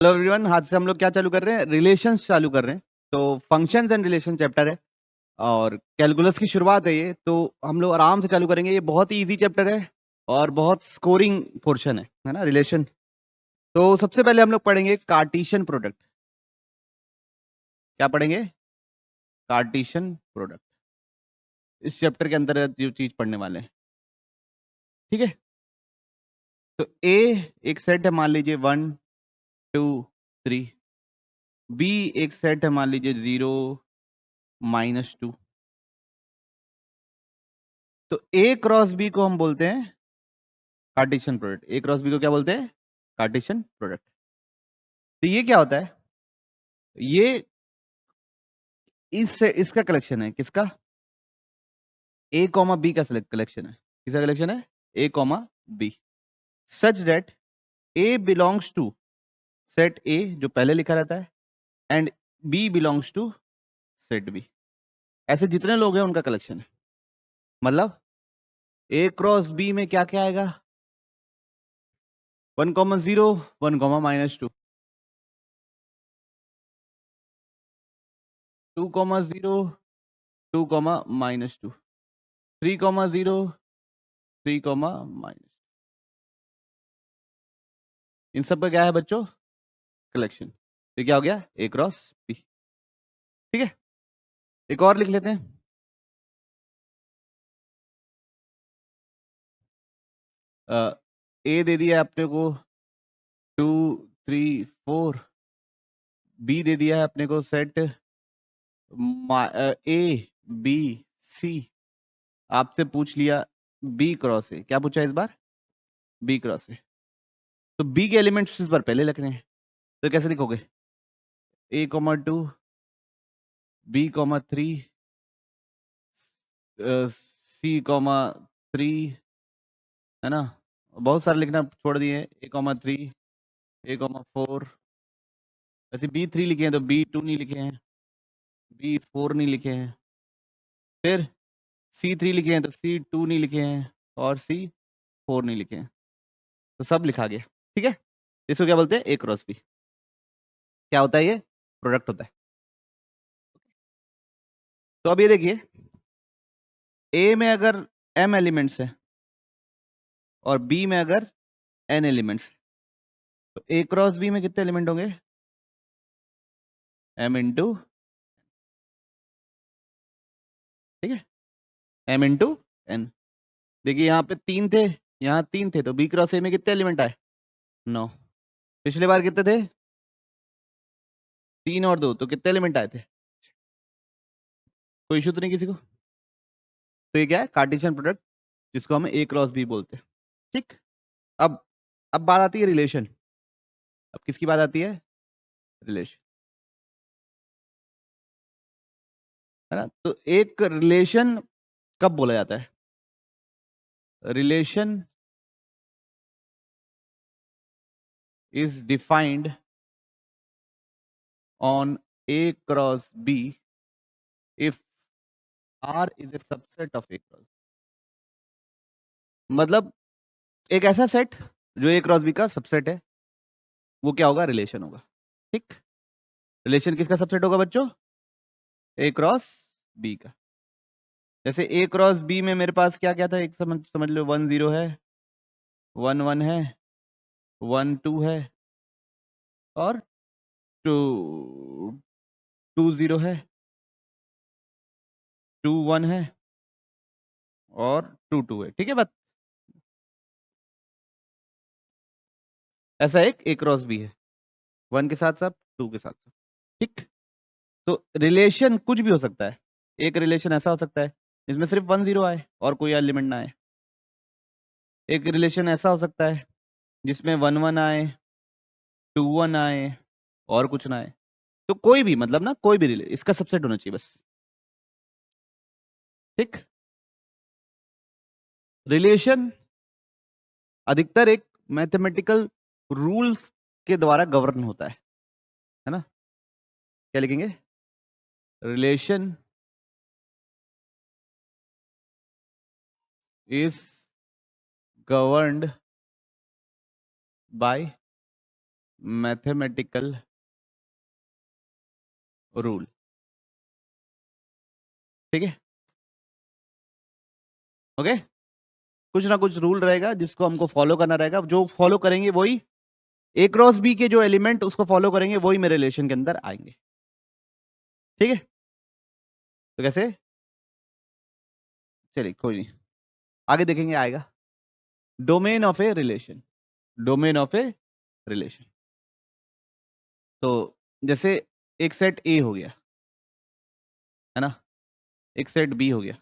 Hello everyone, आज से हम लोग क्या चालू कर रहे हैं? रिलेशंस चालू कर रहे हैं। तो फंक्शंस एंड रिलेशन चैप्टर है और कैलकुलस की शुरुआत है ये, तो हम लोग आराम से चालू करेंगे। ये बहुत ही इजी चैप्टर है और बहुत स्कोरिंग पोर्शन है ना, रिलेशन। तो सबसे पहले हम लोग पढ़ेंगे कार्टेशियन प्रोडक्ट। क्या पढ़ेंगे? Cartesian product. इस चैप्टर के अंदर जो चीज पढ़ने वाले हैं, ठीक है। तो ए एक सेट है, मान लीजिए 1 2 3। बी एक सेट है, मान लीजिए 0 -2। तो ए क्रॉस बी को हम बोलते हैं कार्टेशियन प्रोडक्ट। ए क्रॉस बी को क्या बोलते हैं? Cartesian product. तो ये क्या होता है? ये इसका कलेक्शन है। किसका? ए कॉमा बी का कलेक्शन है। किसका कलेक्शन है? A comma B. Such that A belongs to set A, जो पहले लिखा रहता है, and B belongs to set B. ऐसे जितने लोग हैं उनका कलेक्शन है। मतलब ए क्रॉस बी में क्या क्या आएगा? 1,0 1,-2, 2,0 2,-2, 3,0 3,-। इन सब का क्या है बच्चों? कलेक्शन। तो क्या हो गया? ए क्रॉस बी। ठीक है, एक और लिख लेते हैं। ए दे दिया अपने को 2 3 4। बी दे दिया है अपने को सेट ए बी सी। आपसे पूछ लिया बी क्रॉस ए। क्या पूछा इस बार? बी क्रॉस ए। तो बी के एलिमेंट्स इस बार पहले लिखने हैं। तो कैसे लिखोगे? ए comma 2, B comma 3, C comma 3, है ना। बहुत सारे लिखना छोड़ दिए। ए कॉमा 3, ए कॉमा 4। वैसे बी 3 लिखे हैं तो बी 2 नहीं लिखे हैं, बी 4 नहीं लिखे हैं। फिर सी 3 लिखे हैं तो सी 2 नहीं लिखे हैं और सी 4 नहीं लिखे हैं। तो सब लिखा गया। ठीक है, इसको क्या बोलते हैं? ए क्रॉस बी। क्या होता है? ये प्रोडक्ट होता है। तो अब ये देखिए, ए में अगर m एलिमेंट्स है और बी में अगर n एलिमेंट्स है, तो ए क्रॉस बी में कितने एलिमेंट होंगे? m इंटू, ठीक है, m इंटू n। देखिए यहाँ पे 3 थे, यहाँ 3 थे, तो बी क्रॉस ए में कितने एलिमेंट आए? 9। पिछले बार कितने थे? 3 और 2, तो कितने एलिमेंट आए थे? कोई इशू तो नहीं किसी को? तो ये क्या है? कार्टेशियन प्रोडक्ट, जिसको हम ए क्रॉस बी बोलते हैं। ठीक। अब अब बात आती है रिलेशन। अब किसकी बात आती है? रिलेशन, है ना। तो एक रिलेशन कब बोला जाता है? Relation is defined on A cross B if R is a subset of A cross. मतलब एक ऐसा सेट जो ए क्रॉस बी का सबसेट है, वो क्या होगा? रिलेशन होगा। ठीक। रिलेशन किसका सबसेट होगा बच्चों? ए क्रॉस बी का। जैसे ए क्रॉस बी में मेरे पास क्या क्या था? एक समझ लो, 1 0 है, 1 1 है, 1 2 है, और 2 2 0 है, 2 1 है, और 2 2 है। ठीक है बात। ऐसा एक ए क्रॉस बी है, 1 के साथ साथ 2 के साथ साथ। ठीक। तो रिलेशन कुछ भी हो सकता है। एक रिलेशन ऐसा हो सकता है जिसमें सिर्फ 1 0 आए और कोई एलिमेंट ना आए। एक रिलेशन ऐसा हो सकता है जिसमें 1 1 आए, 2 1 आए, और कुछ ना आए। तो कोई भी, मतलब ना, कोई भी इसका सबसेट होना चाहिए बस। ठीक। रिलेशन अधिकतर एक मैथमेटिकल रूल्स के द्वारा गवर्न होता है ना। क्या लिखेंगे? Relation is governed bye mathematical rule. ठीक है, ओके। कुछ ना कुछ रूल रहेगा जिसको हमको फॉलो करना रहेगा, जो फॉलो करेंगे वही ए क्रॉस बी के जो एलिमेंट उसको फॉलो करेंगे वही मेरे रिलेशन के अंदर आएंगे। ठीक है, तो कैसे, चलिए कोई नहीं, आगे देखेंगे आएगा। Domain of a relation, domain of a relation. तो जैसे एक सेट ए हो गया, है ना, एक सेट बी हो गया।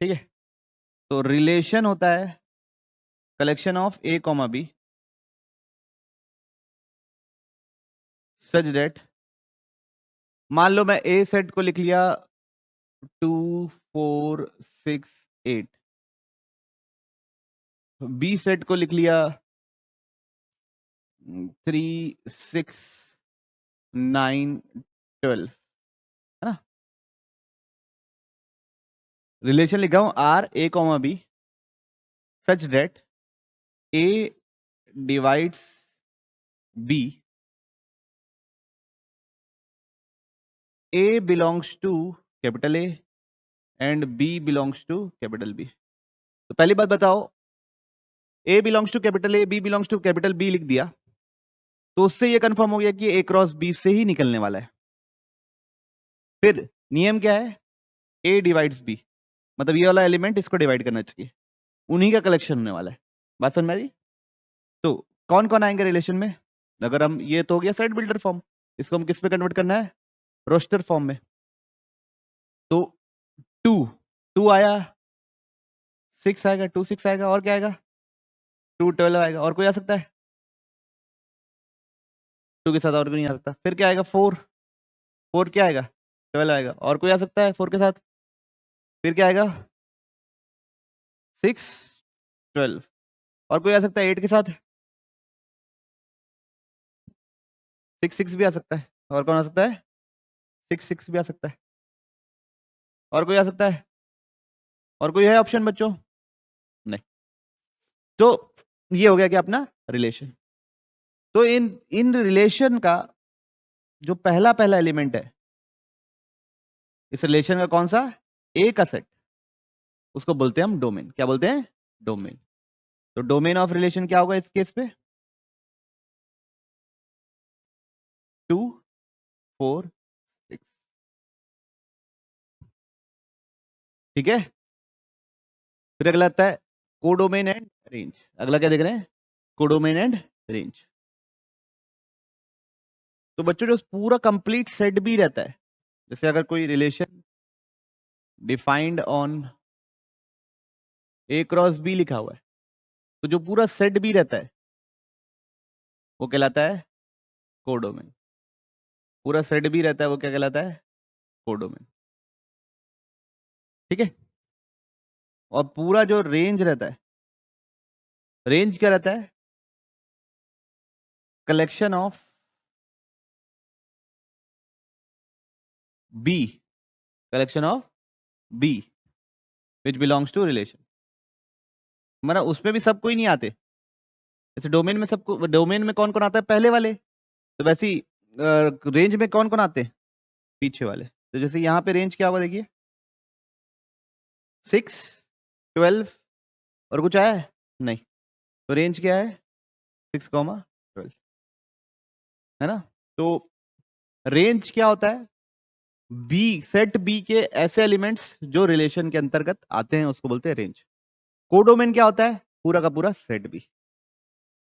ठीक है, तो रिलेशन होता है collection of A comma B such that, मान लो मैं ए सेट को लिख लिया 2 4 6 8, बी सेट को लिख लिया 3 6 9 12, है ना। रिलेशन लिखा हूं R A comma B such that A divides B, A belongs to capital A and B belongs to capital B. तो पहली बात बताओ, A belongs to capital A, B belongs to capital B लिख दिया तो उससे ये कंफर्म हो गया कि ए क्रॉस बी से ही निकलने वाला है। फिर नियम क्या है, ए डिवाइड्स बी, मतलब ये वाला एलिमेंट इसको डिवाइड करना चाहिए, उन्हीं का कलेक्शन होने वाला है। बात समझ में आ रही? तो कौन कौन आएंगे रिलेशन में, अगर हम, ये तो हो गया सेट बिल्डर फॉर्म, इसको हम किस पे कन्वर्ट करना है, रोस्टर फॉर्म में। तो 2 2 आया, 6 आएगा, 2 6 आएगा, और क्या आएगा, 2 12 आएगा, और कोई आ सकता है 2 के साथ, और कोई नहीं आ सकता। फिर क्या आएगा, 4 4 क्या आएगा, 12 आएगा, और कोई आ सकता है 4 के साथ। फिर क्या आएगा, 6 12, और कोई आ सकता है 8 के साथ, 6 6 भी आ सकता है, और कौन आ सकता है, 6 6 भी आ सकता है, और कोई आ सकता है, और कोई है ऑप्शन बच्चों, नहीं। तो ये हो गया क्या अपना रिलेशन। तो इन इन रिलेशन का जो पहला पहला एलिमेंट है इस रिलेशन का, कौन सा, ए का सेट, उसको बोलते हैं हम डोमेन। क्या बोलते हैं, डोमेन। तो डोमेन ऑफ रिलेशन क्या होगा इस केस पे, 2 4 6। ठीक है, फिर अगला आता है कोडोमेन एंड रेंज। अगला क्या देख रहे हैं, कोडोमेन एंड रेंज। तो बच्चों जो पूरा कंप्लीट सेट भी रहता है, जैसे अगर कोई relation defined on A cross B लिखा हुआ है, तो जो पूरा सेट भी रहता है वो कहलाता है कोडोमेन। पूरा सेट भी रहता है वो क्या कहलाता है, कोडोमेन। ठीक है, और पूरा जो रेंज रहता है, रेंज क्या रहता है, collection of B, collection of B which belongs to relation. मतलब उसमें भी सब कोई नहीं आते, जैसे डोमेन में सबको, डोमेन में कौन कौन आता है, पहले वाले, तो वैसे ही रेंज में कौन कौन आते हैं, पीछे वाले। तो जैसे यहाँ पे रेंज क्या होगा देखिए, 6 12, और कुछ आया है नहीं, तो रेंज क्या है 6 12, है ना। तो रेंज क्या होता है, बी, सेट बी के ऐसे एलिमेंट्स जो रिलेशन के अंतर्गत आते हैं उसको बोलते हैं रेंज। कोडोमेन क्या होता है, पूरा का पूरा सेट बी।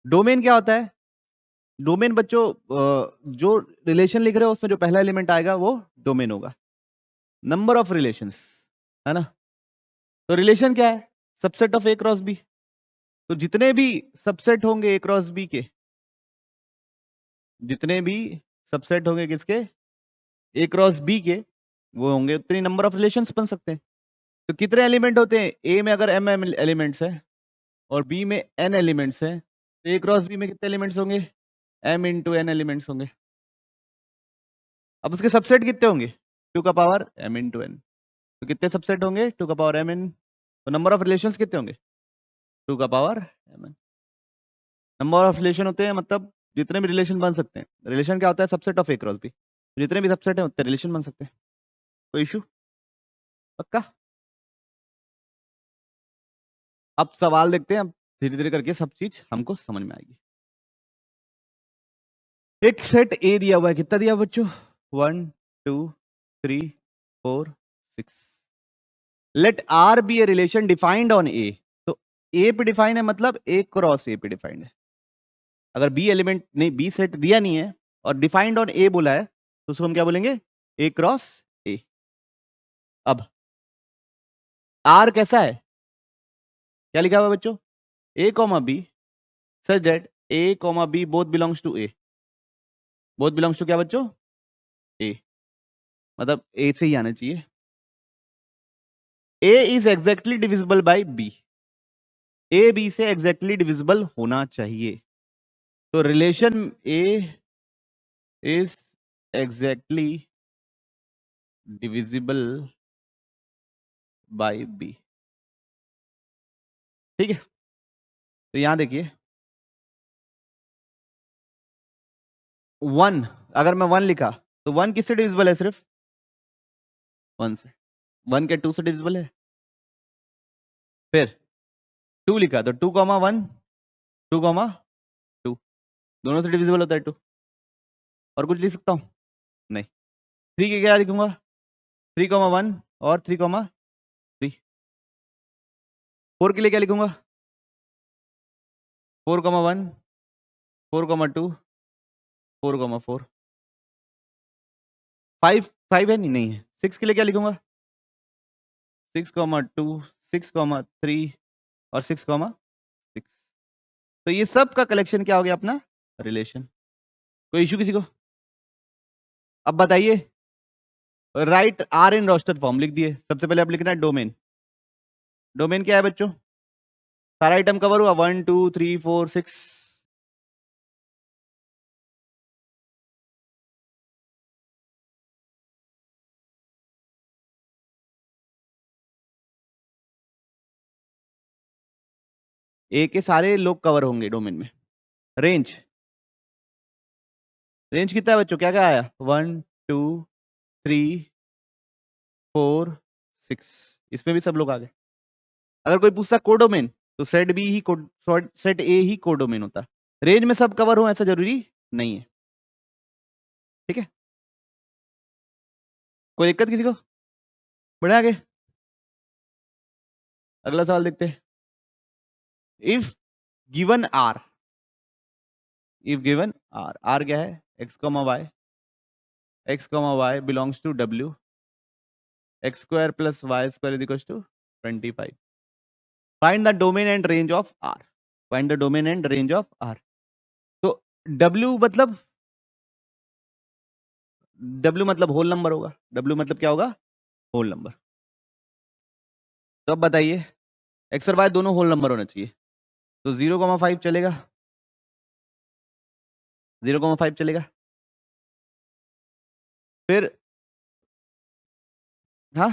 डोमेन क्या होता है, डोमेन बच्चों जो रिलेशन लिख रहे हो उसमें जो पहला एलिमेंट आएगा वो डोमेन होगा। नंबर ऑफ रिलेशंस, है ना। तो रिलेशन क्या है, subset of A cross B. तो जितने भी सबसेट होंगे ए क्रॉस बी के, जितने भी सबसेट होंगे किसके, ए क्रॉस बी के, वो होंगे उतनी नंबर ऑफ रिलेशंस बन सकते हैं। तो कितने एलिमेंट होते हैं, ए में अगर एम एलिमेंट्स है और बी में एन एलिमेंट्स है, तो ए क्रॉस बी में कितने एलिमेंट्स होंगे, एम इंटू एन एलिमेंट्स होंगे। अब उसके सबसेट कितने होंगे, 2 का पावर एम इंटू एन। तो कितने सबसेट होंगे, 2 का पावर एम एन। तो नंबर ऑफ रिलेशंस कितने होंगे, 2 का power m n. Number of relation होते हैं मतलब जितने भी रिलेशन बन सकते हैं। रिलेशन क्या होता है? Subset of A cross B. जितने भी सबसेट हैं उतने रिलेशन बन सकते हैं। कोई इशू? पक्का? अब सवाल देखते हैं, अब धीरे धीरे करके सब चीज हमको समझ में आएगी। एक सेट ए दिया हुआ है, कितना दिया बच्चों? 1 2 3 4 6। Let R be a relation defined on A. तो ए पे डिफाइन है मतलब ए क्रॉस ए पे डिफाइंड है। अगर बी एलिमेंट नहीं, बी सेट दिया नहीं है और डिफाइंड ऑन ए बोला है तो उसको हम क्या बोलेंगे? A cross A. अब आर कैसा है? क्या लिखा हुआ है बच्चों? A comma B such that A comma B both belongs to A. Both belongs to क्या बच्चों? ए। मतलब ए से ही आना चाहिए। A is exactly divisible by B. A B से एग्जैक्टली डिविजिबल होना चाहिए। तो relation A is exactly divisible by B. ठीक है, तो यहां देखिए 1, अगर मैं 1 लिखा तो 1 किससे डिविजिबल है? सिर्फ 1 से। 1 के 2 से डिविजिबल है। फिर 2 लिखा तो 2 कॉमा 1 2 कॉमा 2 दोनों से डिविजिबल होता है 2। और कुछ लिख सकता हूं? नहीं। 3 के क्या लिखूंगा? 3 कॉमा 1 और 3 कॉमा 3। 4 के लिए क्या लिखूंगा? 4 कॉमा 1 4 कॉमा 2 4 कॉमा 4। 5 है? नहीं है। 6 के लिए क्या लिखूंगा? 6 कॉमा 2 6 कॉमा 3 और 6 कॉमा 6। तो ये सब का कलेक्शन क्या हो गया? अपना रिलेशन। कोई इशू किसी को? अब बताइए, write R in roster form लिख दिए। सबसे पहले अब लिखना है डोमेन। डोमेन क्या है बच्चों? सारा आइटम कवर हुआ 1 2 3 4 6। ए के सारे लोग कवर होंगे डोमेन में। रेंज, रेंज कितना है बच्चों? क्या क्या आया? 1 2 3 4 6। इसमें भी सब लोग आ गए। अगर कोई पूछता कोडोमेन तो सेट बी ही सेट ए ही कोडोमेन होता। रेंज में सब कवर हो ऐसा जरूरी नहीं है। ठीक है, कोई दिक्कत किसी को? बढ़े आगे, अगला सवाल देखते हैं। If given R, if given R, R क्या है? X comma y belongs to W, x square plus y square is equal to 25। Find the domain and range of R. Find the domain and range of R. तो W मतलब whole number होगा। W मतलब क्या होगा? Whole number. तो अब बताइए, x और वाई दोनों होल नंबर होना चाहिए। तो 0,5 चलेगा, 0,5 चलेगा। फिर हाँ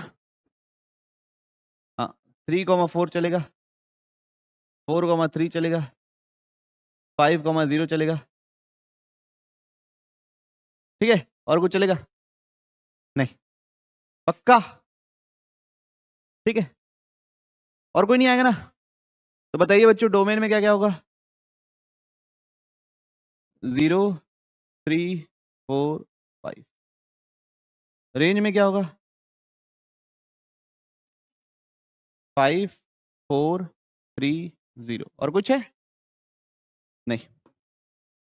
हाँ 3,4 चलेगा, 4,3 चलेगा, 5,0 चलेगा। ठीक है, और कुछ चलेगा? नहीं। पक्का? ठीक है, और कोई नहीं आएगा ना? तो बताइए बच्चों, डोमेन में क्या क्या होगा? 0 3 4 5। रेंज में क्या होगा? 5 4 3 0। और कुछ है? नहीं।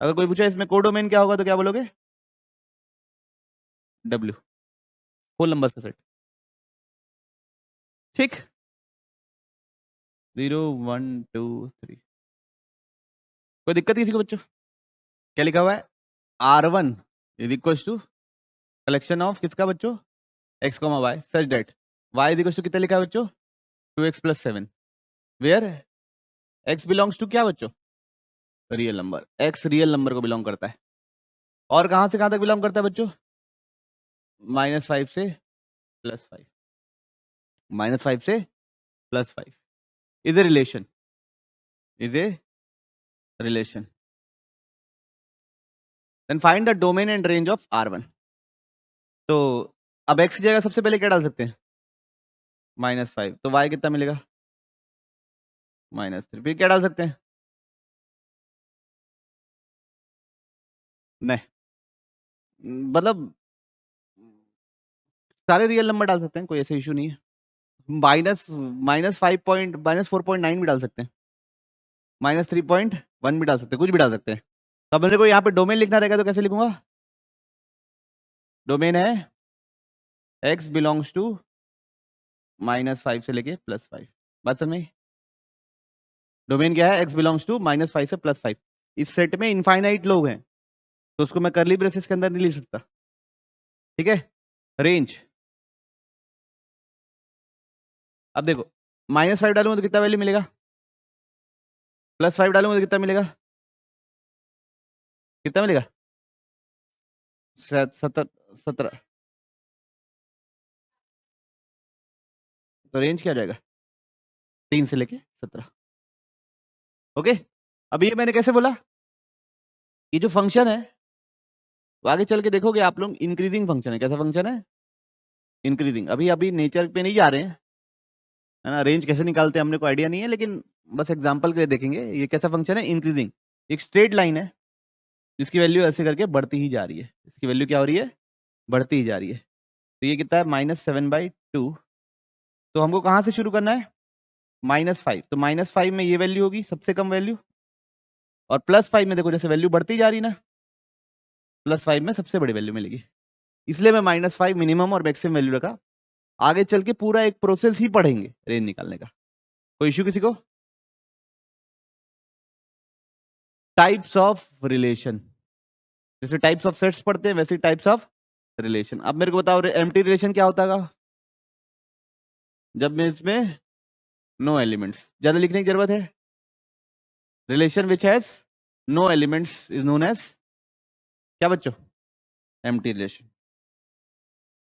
अगर कोई पूछा इसमें कोडोमेन क्या होगा तो क्या बोलोगे? डब्ल्यू, होल नंबर्स का सेट। ठीक, 0 1 2 3। कोई दिक्कत किसी को बच्चों? क्या लिखा हुआ है? R1 is equal to collection of किसका बच्चों? X comma y such that y is equal to कितना लिखा है बच्चों? 2x + 7 where x belongs to क्या बच्चों? Real number. x real number को बिलोंग करता है। और कहां से कहां तक बिलोंग करता है बच्चों? -5 से +5। -5 से +5 is a relation, is a relation, then find the domain and range of R1। तो अब x की जगह सबसे पहले क्या डाल सकते हैं? -5, तो y कितना मिलेगा? -3। फिर क्या डाल सकते हैं? नहीं, मतलब सारे रियल नंबर डाल सकते हैं, कोई ऐसा इशू नहीं है। -4.9 भी डाल सकते हैं, -3.1 भी डाल सकते हैं, कुछ भी डाल सकते हैं। तो अब मेरे को यहाँ पे डोमेन लिखना रहेगा, तो कैसे लिखूंगा? डोमेन है x बिलोंग्स टू -5 से लेके +5। बात समझ में? डोमेन क्या है? x बिलोंग्स टू -5 से +5। इस सेट में इनफाइनाइट लोग हैं, तो उसको मैं कर्ली ब्रेसेस के अंदर नहीं लिख सकता, ठीक है? रेंज, अब देखो -5 डालूंगा तो कितना वैल्यू मिलेगा? +5 डालूंगा तो कितना मिलेगा? कितना मिलेगा? 17। तो रेंज क्या आ जाएगा? 3 से लेके 17। ओके, अब ये मैंने कैसे बोला? ये जो फंक्शन है वो आगे चल के देखोगे आप लोग, इंक्रीजिंग फंक्शन है। कैसा फंक्शन है? इंक्रीजिंग। अभी अभी नेचर पे नहीं जा रहे हैं, है ना? रेंज कैसे निकालते हैं हमने को आइडिया नहीं है, लेकिन बस एग्जांपल के लिए देखेंगे। ये कैसा फंक्शन है? इंक्रीजिंग। एक स्ट्रेट लाइन है जिसकी वैल्यू ऐसे करके बढ़ती ही जा रही है। इसकी वैल्यू क्या हो रही है? बढ़ती ही जा रही है। तो ये कितना है? -7/2। तो हमको कहाँ से शुरू करना है? -5। तो -5 में ये वैल्यू होगी सबसे कम वैल्यू, और +5 में देखो जैसे वैल्यू बढ़ती जा रही ना, +5 में सबसे बड़ी वैल्यू मिलेगी। इसलिए मैं -5 मिनिमम और मैक्सिमम वैल्यू रखा। आगे चल के पूरा एक प्रोसेस ही पढ़ेंगे रेंज निकालने का। कोई इश्यू किसी को? टाइप्स ऑफ रिलेशन, जैसे टाइप्स ऑफ सेट्स पढ़ते हैं वैसे टाइप्स ऑफ रिलेशन। अब मेरे को बताओ एम्प्टी रिलेशन क्या होता है? जब मैं इसमें नो एलिमेंट्स, ज्यादा लिखने की जरूरत है? Relation which has no elements is known as क्या बच्चों? Empty relation.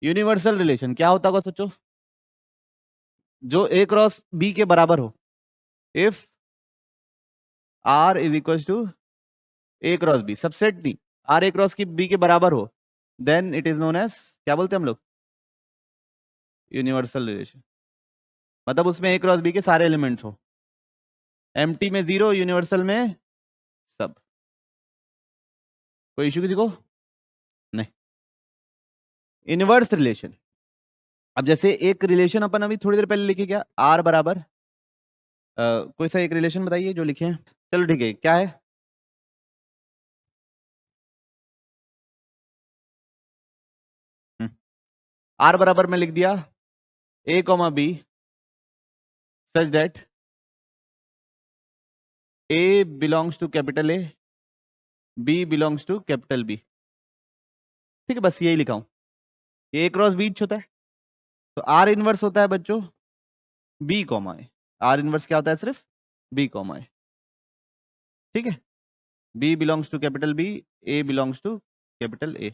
यूनिवर्सल रिलेशन क्या होता होगा सोचो? जो A क्रॉस B के बराबर हो। If R is equal to A cross B, subset नहीं, R A क्रॉस की B के बराबर हो, then it is known as क्या बोलते हैं हम लोग? Universal relation. मतलब उसमें A क्रॉस B के सारे एलिमेंट्स हो, एम्प्टी में 0, यूनिवर्सल में सब। कोई इशू किसी को? नहीं। इनवर्स रिलेशन, अब जैसे एक रिलेशन अपन अभी थोड़ी देर पहले लिखे, क्या? R बराबर कोई सा एक रिलेशन बताइए जो लिखे हैं। चलो ठीक है, क्या है? R बराबर में लिख दिया A, B such that A belongs to capital A, B belongs to capital B। ठीक है, बस यही लिखा हूं। A क्रॉस B होता है, तो R इनवर्स होता है बच्चों B, A। R इनवर्स क्या होता है? सिर्फ B, A। ठीक है, B belongs to capital B, A belongs to capital A।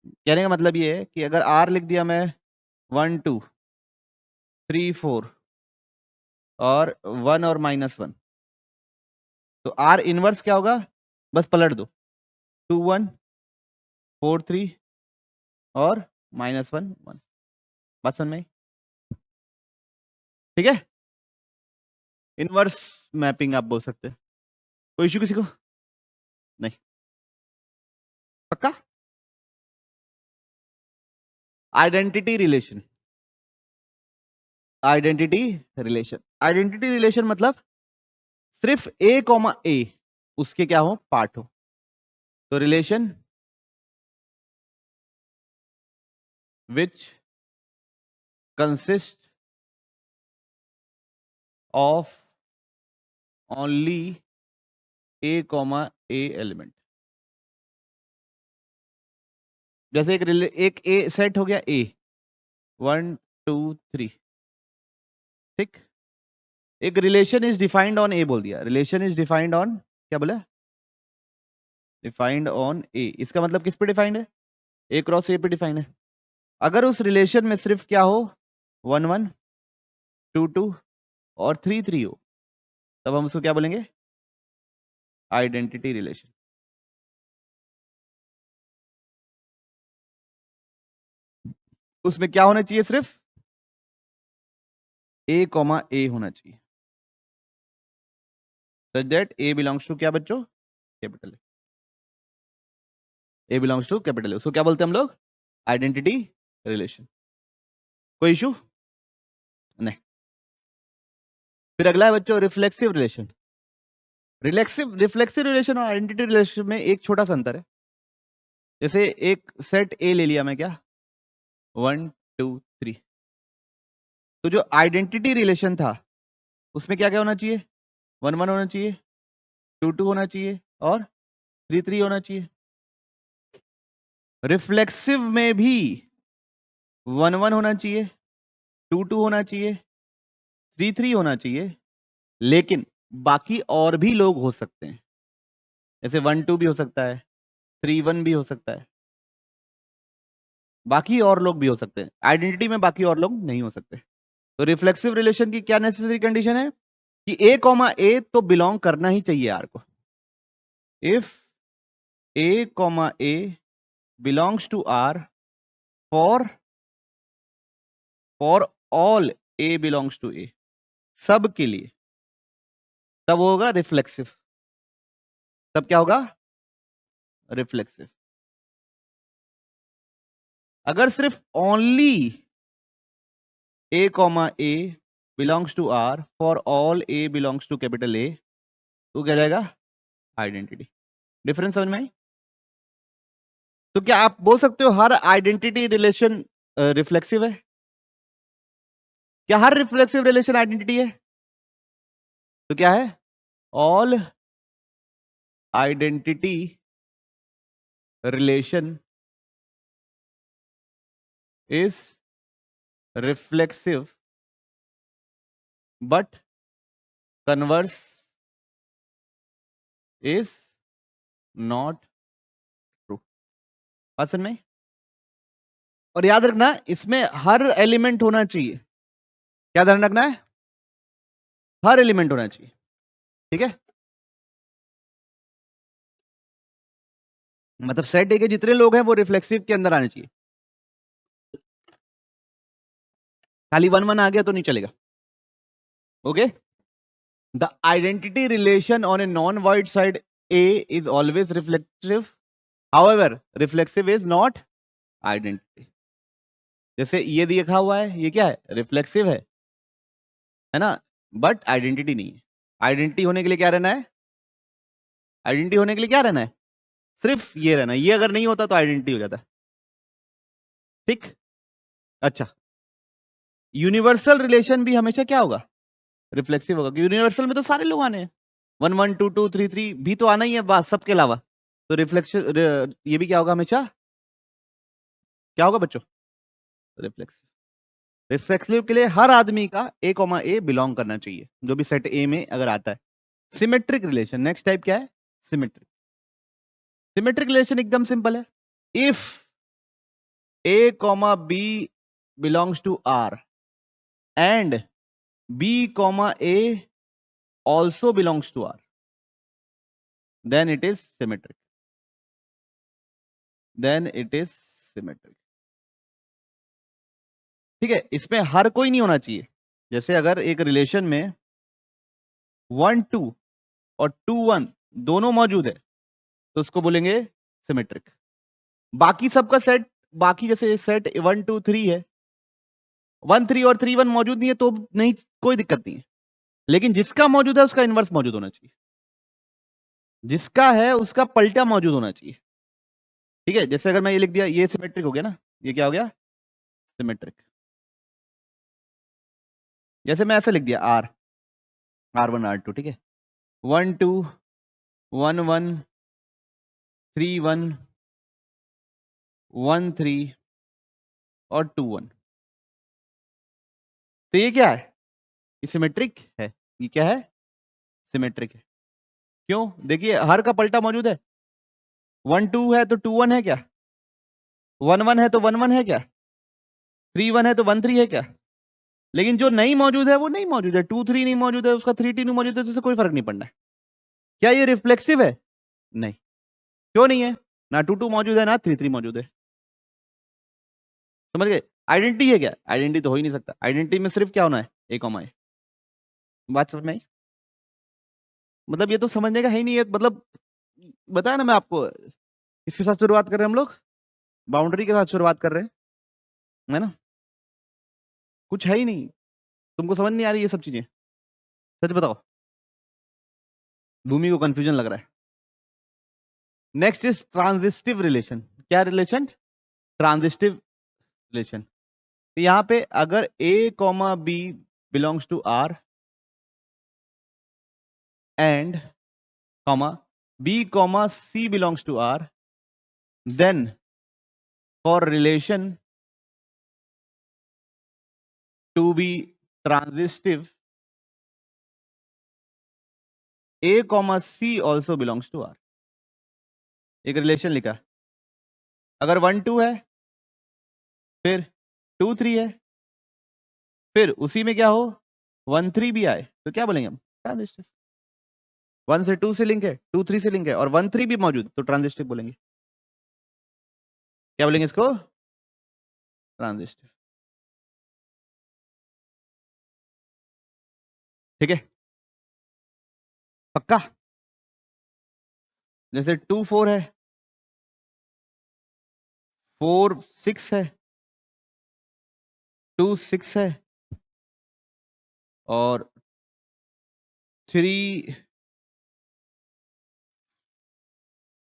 कहने का मतलब ये है कि अगर R लिख दिया मैं 1 2 3 4 और 1 और -1, तो R इनवर्स क्या होगा? बस पलट दो, 2 1 4 3 और -1 1। बात समझ में आई? ठीक है, इनवर्स मैपिंग आप बोल सकते हैं। कोई इश्यू किसी को? नहीं, पक्का? Identity relation, identity relation, identity relation मतलब सिर्फ A, उसके क्या हो? पार्ट हो। तो relation which consist of only A, element. जैसे एक A सेट हो गया, A 1 2 3, ठीक। एक relation is defined on A बोल दिया, रिलेशन इज डिफाइंड ऑन क्या बोला? Defined on A। इसका मतलब किस पे डिफाइंड है? A क्रॉस A पे डिफाइंड है। अगर उस रिलेशन में सिर्फ क्या हो? 1 1 2 2 और 3 3 हो, तब हम उसको क्या बोलेंगे? Identity relation. उसमें क्या होना चाहिए? सिर्फ ए कॉमा ए होना चाहिए, such that A belongs to क्या बच्चों? Capital A. A belongs to capital A, उसको क्या बोलते हैं हम लोग? Identity relation. कोई इशू नहीं। फिर अगला है बच्चों रिफ्लेक्सिव रिलेशन। रिफ्लेक्सिव रिलेशन और आइडेंटिटी रिलेशन में एक छोटा सा अंतर है। जैसे एक सेट ए ले लिया मैं, क्या 1 2 3, तो जो आइडेंटिटी रिलेशन था उसमें क्या क्या होना चाहिए? 1 1 होना चाहिए, 2 2 होना चाहिए और 3 3 होना चाहिए। रिफ्लेक्सिव में भी 1 1 होना चाहिए, 2 2 होना चाहिए, 3 3 होना चाहिए, लेकिन बाकी और भी लोग हो सकते हैं। जैसे 1 2 भी हो सकता है, 3 1 भी हो सकता है, बाकी और लोग भी हो सकते हैं। आइडेंटिटी में बाकी और लोग नहीं हो सकते। तो रिफ्लेक्सिव रिलेशन की क्या नेसेसरी कंडीशन है कि ए कॉमा ए तो बिलोंग करना ही चाहिए आर को। If A comma A belongs to R for all A belongs to A, सब के लिए, तब होगा रिफ्लेक्सिव। तब क्या होगा? रिफ्लेक्सिव। अगर सिर्फ only a comma A belongs to R for all A belongs to capital A, तो क्या जाएगा? आइडेंटिटी। डिफरेंस समझ में आई? तो क्या आप बोल सकते हो हर आइडेंटिटी रिलेशन रिफ्लेक्सिव है? क्या हर रिफ्लेक्सिव रिलेशन आइडेंटिटी है? तो क्या है? All identity relation is reflexive but converse is not true. बात में? और याद रखना इसमें हर एलिमेंट होना चाहिए। क्या ध्यान रखना है? हर एलिमेंट होना चाहिए। ठीक है, मतलब सेट ए के जितने लोग हैं वो रिफ्लेक्सिव के अंदर आने चाहिए। खाली 1 1 आ गया तो नहीं चलेगा। Okay, the identity relation on a non void side A is always reflexive, however reflexive is not identity. जैसे ये लिखा हुआ है, ये क्या है? रिफ्लेक्सिव है ना, बट आइडेंटिटी नहीं है। आइडेंटिटी होने के लिए क्या रहना है? आइडेंटिटी होने के लिए क्या रहना है? सिर्फ ये रहना है। ये अगर नहीं होता तो आइडेंटिटी हो जाता है। ठीक, अच्छा, यूनिवर्सल रिलेशन भी हमेशा क्या होगा? रिफ्लेक्सिव होगा। यूनिवर्सल में तो सारे लोग आने हैं, 1 1 2 2 3 3 भी तो आना ही है बस सबके अलावा। तो रिफ्लेक्शन ये भी क्या होगा? हमेशा क्या होगा बच्चों? रिफ्लेक्सिव। रिफ्लेक्सिव के लिए हर आदमी का ए कॉमा ए बिलोंग करना चाहिए, जो भी सेट ए में अगर आता है। सिमेट्रिक रिलेशन, नेक्स्ट टाइप क्या है? सिमेट्रिक। सिमेट्रिक रिलेशन एकदम सिंपल है। If A comma B belongs to R and b comma a also belongs to R, then it is symmetric. Then it is symmetric. ठीक है, इसमें हर कोई नहीं होना चाहिए। जैसे अगर एक रिलेशन में 1 2 और 2 1 दोनों मौजूद है तो उसको बोलेंगे सिमेट्रिक। बाकी सबका सेट, बाकी जैसे सेट 1 2 3 है, 1 3 और 3 1 मौजूद नहीं है तो नहीं, कोई दिक्कत नहीं है। लेकिन जिसका मौजूद है उसका इनवर्स मौजूद होना चाहिए, जिसका है उसका पलटा मौजूद होना चाहिए। ठीक है, जैसे अगर मैं ये लिख दिया, ये सिमेट्रिक हो गया ना, ये क्या हो गया? सिमेट्रिक। जैसे मैं ऐसे लिख दिया R R1 R2, ठीक है, 1 2 1 1 3 1 1 3 और 2 1, तो ये क्या है? ये सिमेट्रिक है। ये क्या है? सिमेट्रिक है। क्यों? देखिए हर का पलटा मौजूद है। 1 2 है तो 2 1 है क्या? 1 1 है तो 1 1 है क्या? 3 1 है तो 1 3 है क्या? लेकिन जो नहीं मौजूद है वो नहीं मौजूद है। 2 3 नहीं मौजूद है, उसका 3 2 नहीं मौजूद है, तो उससे कोई फर्क नहीं पड़ना है। क्या ये रिफ्लेक्सिव है? नहीं। क्यों नहीं है? ना 2 मौजूद है ना 3 मौजूद है। समझ गए? आइडेंटिटी है क्या? आइडेंटिटी तो हो ही नहीं सकता। आइडेंटिटी में सिर्फ क्या होना है? ए कॉमा ए। बात समझ में आई? मतलब ये तो समझने का है ही नहीं है। मतलब बताया ना मैं आपको, इसके साथ शुरुआत कर रहे हैं हम लोग, बाउंड्री के साथ शुरुआत कर रहे हैं, है ना? कुछ है ही नहीं। तुमको समझ नहीं आ रही ये सब चीजें? सच बताओ, भूमि को कंफ्यूजन लग रहा है। Next is transitive relation. क्या रिलेशन? Transitive relation. तो यहाँ पे अगर A comma B belongs to R and comma B comma C belongs to R, then for relation to be transitive, a comma c also belongs to r। एक relation लिखा, अगर 1 2 है, फिर 2 3 है, फिर उसी में क्या हो 1 3 भी आए, तो क्या बोलेंगे हम? ट्रांजिस्टिव। 1 से 2 से लिंक है, 2 3 से लिंक है, और 1 3 भी मौजूद, तो ट्रांजिस्टिव बोलेंगे। क्या बोलेंगे इसको? ट्रांजिस्टिव। ठीक है, पक्का? जैसे 2 4 है, 4 6 है, 2 6 है, और 3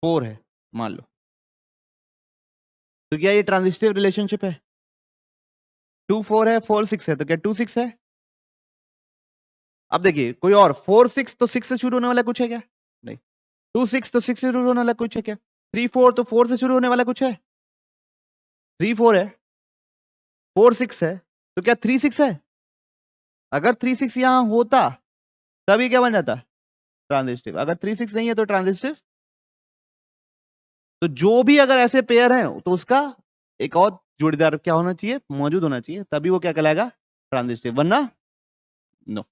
4 है, मान लो, तो क्या ये ट्रांजिस्टिव रिलेशनशिप है? 2 4 है, 4 6 है, तो क्या 2 6 है? अब देखिए कोई और 4 6, तो 6 से शुरू होने वाला कुछ है क्या? नहीं। 2 6 तो 6 से शुरू होने वाला कुछ है क्या? 3 4 तो 4 से शुरू होने वाला कुछ है? 3 4 है, 4 6 है, तो क्या 3 6 है? अगर 3 6 यहां होता तभी क्या बन जाता? ट्रांजिस्टिव। अगर 3 6 नहीं है तो ट्रांजिस्टिव। तो जो भी अगर ऐसे पेयर हैं तो उसका एक और जोड़ीदार क्या होना चाहिए? मौजूद होना चाहिए, तभी वो क्या कहलाएगा? ट्रांजिस्टिव, वरना नो।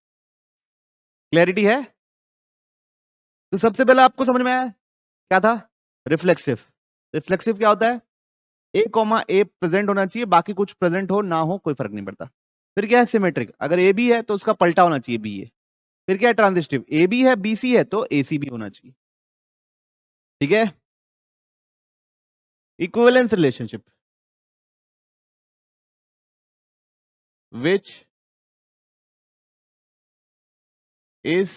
क्लैरिटी है? तो सबसे पहले आपको समझ में आया क्या था? रिफ्लेक्सिव। रिफ्लेक्सिव क्या होता है? ए कॉमा ए प्रेजेंट होना चाहिए, बाकी कुछ प्रेजेंट हो ना हो कोई फर्क नहीं पड़ता। फिर क्या है? सिमेट्रिक। अगर ए बी है तो उसका पलटा होना चाहिए बी ए। फिर क्या है? ट्रांजिस्टिव। ए बी है, बी सी है, तो ए सी भी होना चाहिए। ठीक है? Equivalence relationship which is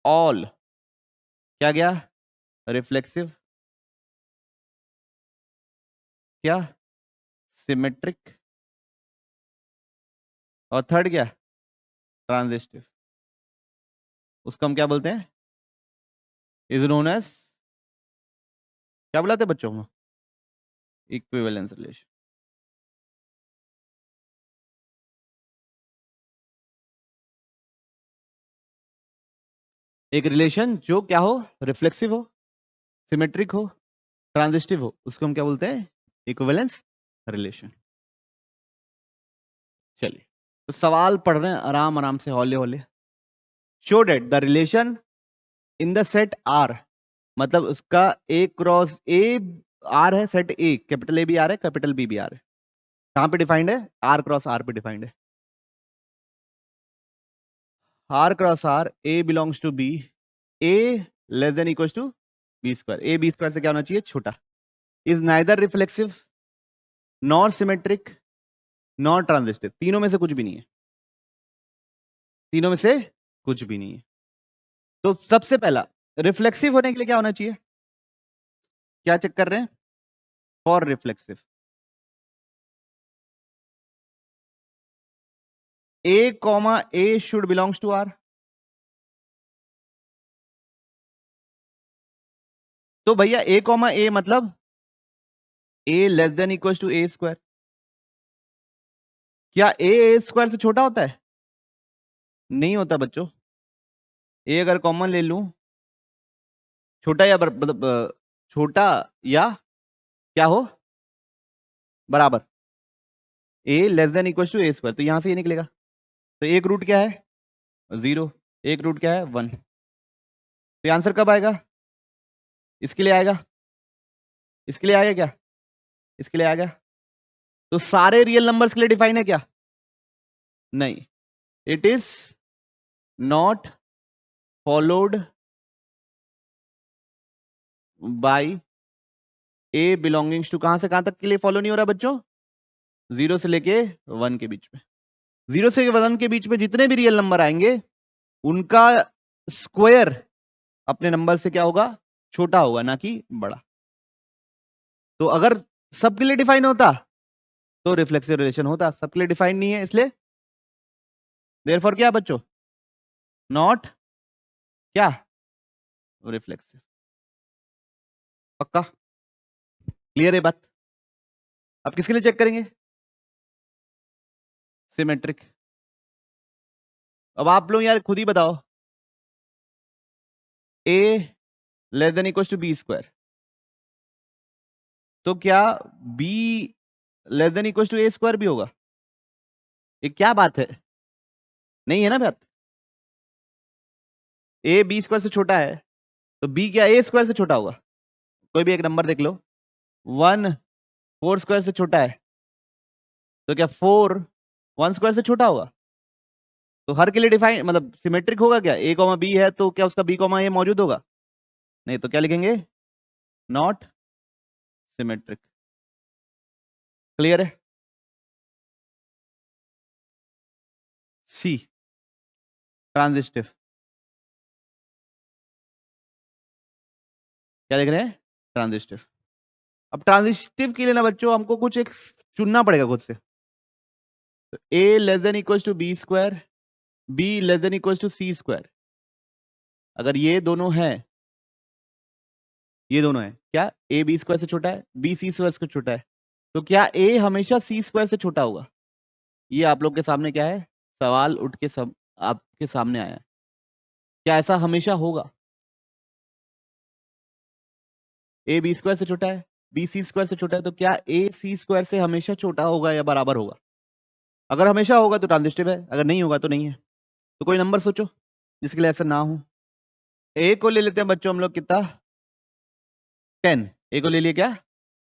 all क्या गया? रिफ्लेक्सिव, क्या? सिमेट्रिक, और थर्ड क्या? ट्रांजिस्टिव। उसको हम क्या बोलते हैं? इज नोन एज, क्या बुलाते हैं बच्चों को? Equivalence relation. एक रिलेशन जो क्या हो? रिफ्लेक्सिव हो, सिमेट्रिक हो, ट्रांजिस्टिव हो, उसको हम क्या बोलते हैं? Equivalence relation. चलिए, तो सवाल पढ़ रहे हैं आराम आराम से, हौले हौले। Show that the relation in the set R, मतलब उसका ए क्रॉस ए आर है, सेट ए, कैपिटल ए भी आर है, कैपिटल बी भी आर है। कहां पे डिफाइंड है? आर क्रॉस आर पे डिफाइंड है। R cross R, a belongs to b, a less than equal to b square. A b square से क्या होना चाहिए? छोटा। Is neither reflexive nor symmetric nor transitive. तीनों में से कुछ भी नहीं है, तीनों में से कुछ भी नहीं है। तो सबसे पहला, रिफ्लेक्सिव होने के लिए क्या होना चाहिए? क्या चेक कर रहे हैं? For reflexive, A comma A should belongs to R. तो भैया ए कॉमा ए मतलब A less than equal to A square. क्या ए स्क्वायर से छोटा होता है? नहीं होता बच्चों। ए अगर कॉमन ले लूं, छोटा या मतलब छोटा या क्या हो? बराबर। A less than equal to A square, तो यहां से ये निकलेगा। तो एक रूट क्या है? 0। एक रूट क्या है? 1। तो आंसर कब आएगा? इसके लिए आएगा, इसके लिए आएगा क्या? इसके लिए आएगा। तो सारे रियल नंबर्स के लिए डिफाइन है क्या? नहीं, it is not followed by a belongings to, कहां से कहां तक के लिए फॉलो नहीं हो रहा बच्चों? 0 से लेके 1 के बीच में। 0 से 1 के बीच में जितने भी रियल नंबर आएंगे उनका स्क्वायर अपने नंबर से क्या होगा? छोटा होगा, ना कि बड़ा। तो अगर सबके लिए डिफाइन होता तो रिफ्लेक्सिव रिलेशन होता, सबके लिए डिफाइन नहीं है, इसलिए देयरफॉर क्या बच्चों? नॉट क्या? रिफ्लेक्सिव। पक्का क्लियर है बात? अब किसके लिए चेक करेंगे? सिमेट्रिक। अब आप लोग यार खुद ही बताओ, a less than equal to b square, तो क्या b less than equal to A square भी होगा? ये क्या बात है? नहीं है ना बात? a b स्क्वायर से छोटा है तो b क्या a स्क्वायर से छोटा होगा? कोई भी एक नंबर देख लो। 1 4 स्क्वायर से छोटा है तो क्या 4 1 स्क्वायर से छोटा होगा? तो हर के लिए डिफाइन मतलब सिमेट्रिक होगा क्या? a कॉमा b है तो क्या उसका b कॉमा a मौजूद होगा? नहीं, तो क्या लिखेंगे? Not symmetric. क्लियर है? सी ट्रांजिस्टिव। क्या लिख रहे हैं? ट्रांजिस्टिव। अब ट्रांजिस्टिव के लिए ना बच्चों हमको कुछ एक चुनना पड़ेगा खुद से। तो a less than equal to b square, b less than equal to c square. अगर ये दोनों है, ये दोनों है, क्या a b स्क्वायर से छोटा है, b c स्क्वायर से छोटा है, तो क्या a हमेशा c स्क्वायर से छोटा होगा? ये आप लोग के सामने क्या है? सवाल उठ के सब आपके सामने आया है। क्या ऐसा हमेशा होगा? a b स्क्वायर से छोटा है, b c स्क्वायर से छोटा है, तो क्या a c स्क्वायर से हमेशा छोटा होगा या बराबर होगा? अगर हमेशा होगा तो ट्रांजिस्टिव है, अगर नहीं होगा तो नहीं है। तो कोई नंबर सोचो जिसके लिए ऐसा ना हो। a को ले लेते हैं बच्चों हम लोग, कितना? 10। a को ले लिए क्या?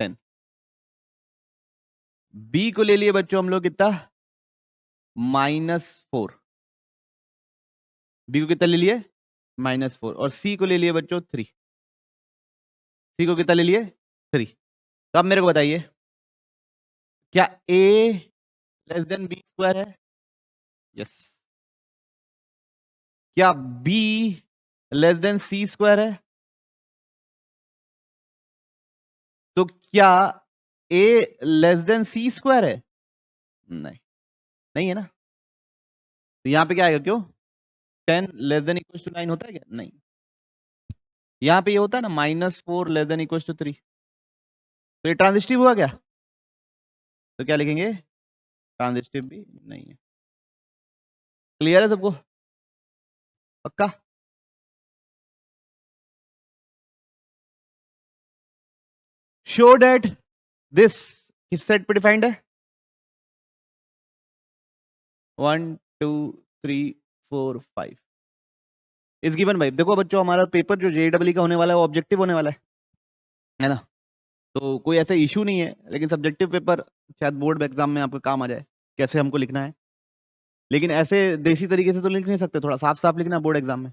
10। b को ले लिए बच्चों हम लोग कितना? -4। b को कितना ले लिए? -4। और c को ले लिए बच्चों 3। c को कितना ले लिए? 3। तो अब मेरे को बताइए, क्या a less then b square है? यस। क्या b less then c square है? तो क्या a less then c square है? नहीं, नहीं है ना। तो यहां पे क्या आएगा? क्यों 10 लेस देन इक्वल टू 9 होता है क्या? नहीं। यहां पे ये होता है ना -4 लेस देन इक्वल टू 3। तो ये ट्रांजिस्टिव हुआ क्या? तो क्या लिखेंगे? ट्रांजिस्टिव भी नहीं है। क्लियर है सबको? पक्का? शो डेट दिस किस सेट पे डिफाइंड है? 1 2 3 4 5 इस गिवन भाई। देखो बच्चों, हमारा पेपर जो जेईई का होने वाला है वो ऑब्जेक्टिव होने वाला है ना? तो कोई ऐसा इशू नहीं है, लेकिन सब्जेक्टिव पेपर शायद बोर्ड एग्जाम में आपको काम आ जाए कैसे हमको लिखना है। लेकिन ऐसे देसी तरीके से तो लिख नहीं सकते, थोड़ा साफ साफ लिखना बोर्ड एग्जाम में।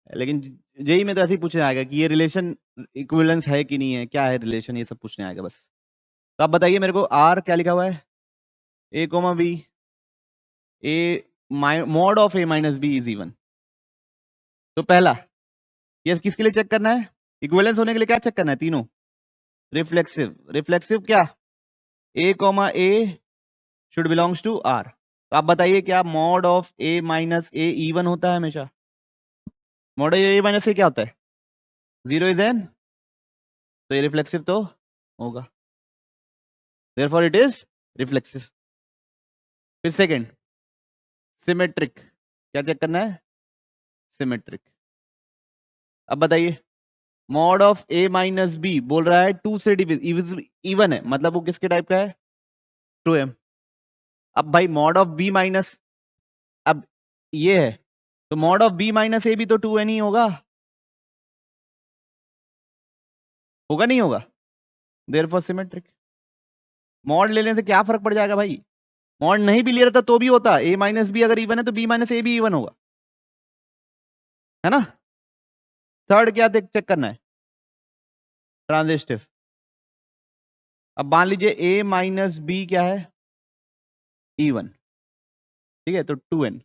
लेकिन जेई में तो ऐसे ही पूछने आएगा कि ये रिलेशन इक्विवेलेंस है कि नहीं है, क्या है रिलेशन, ये सब पूछने आएगा बस। तो आप बताइए मेरे को, आर क्या लिखा हुआ है? a comma b, a mod of a minus b is even. तो पहला ये किसके लिए चेक करना है? इक्विवेलेंस होने के लिए क्या चेक करना है? तीनों। रिफ्लेक्सिव। रिफ्लेक्सिव क्या? a comma A should belongs to R. तो आप बताइए क्या mod of a minus a even होता है हमेशा? Mod of a minus a क्या होता है? 0 इज एन, तो ये रिफ्लेक्सिव तो होगा, देयरफॉर इट इज रिफ्लेक्सिव। फिर सेकंड सिमेट्रिक, क्या चेक करना है? सिमेट्रिक। अब बताइए mod of a minus b बोल रहा है 2 से इवन है, मतलब वो किसके टाइप का है? 2m। अब भाई मॉड ऑफ b माइनस, अब ये है तो मॉड ऑफ b माइनस ए भी तो 2n ही होगा। होगा नहीं होगा? Therefore symmetric. मॉड लेने से क्या फर्क पड़ जाएगा भाई? मॉड नहीं भी ले रहा था तो भी होता, a माइनस बी अगर इवन है तो b माइनस ए भी इवन होगा, है ना? थर्ड क्या चेक करना है? ट्रांजिस्टिव। अब मान लीजिए a माइनस बी क्या है? इवन, ठीक है, तो 2n।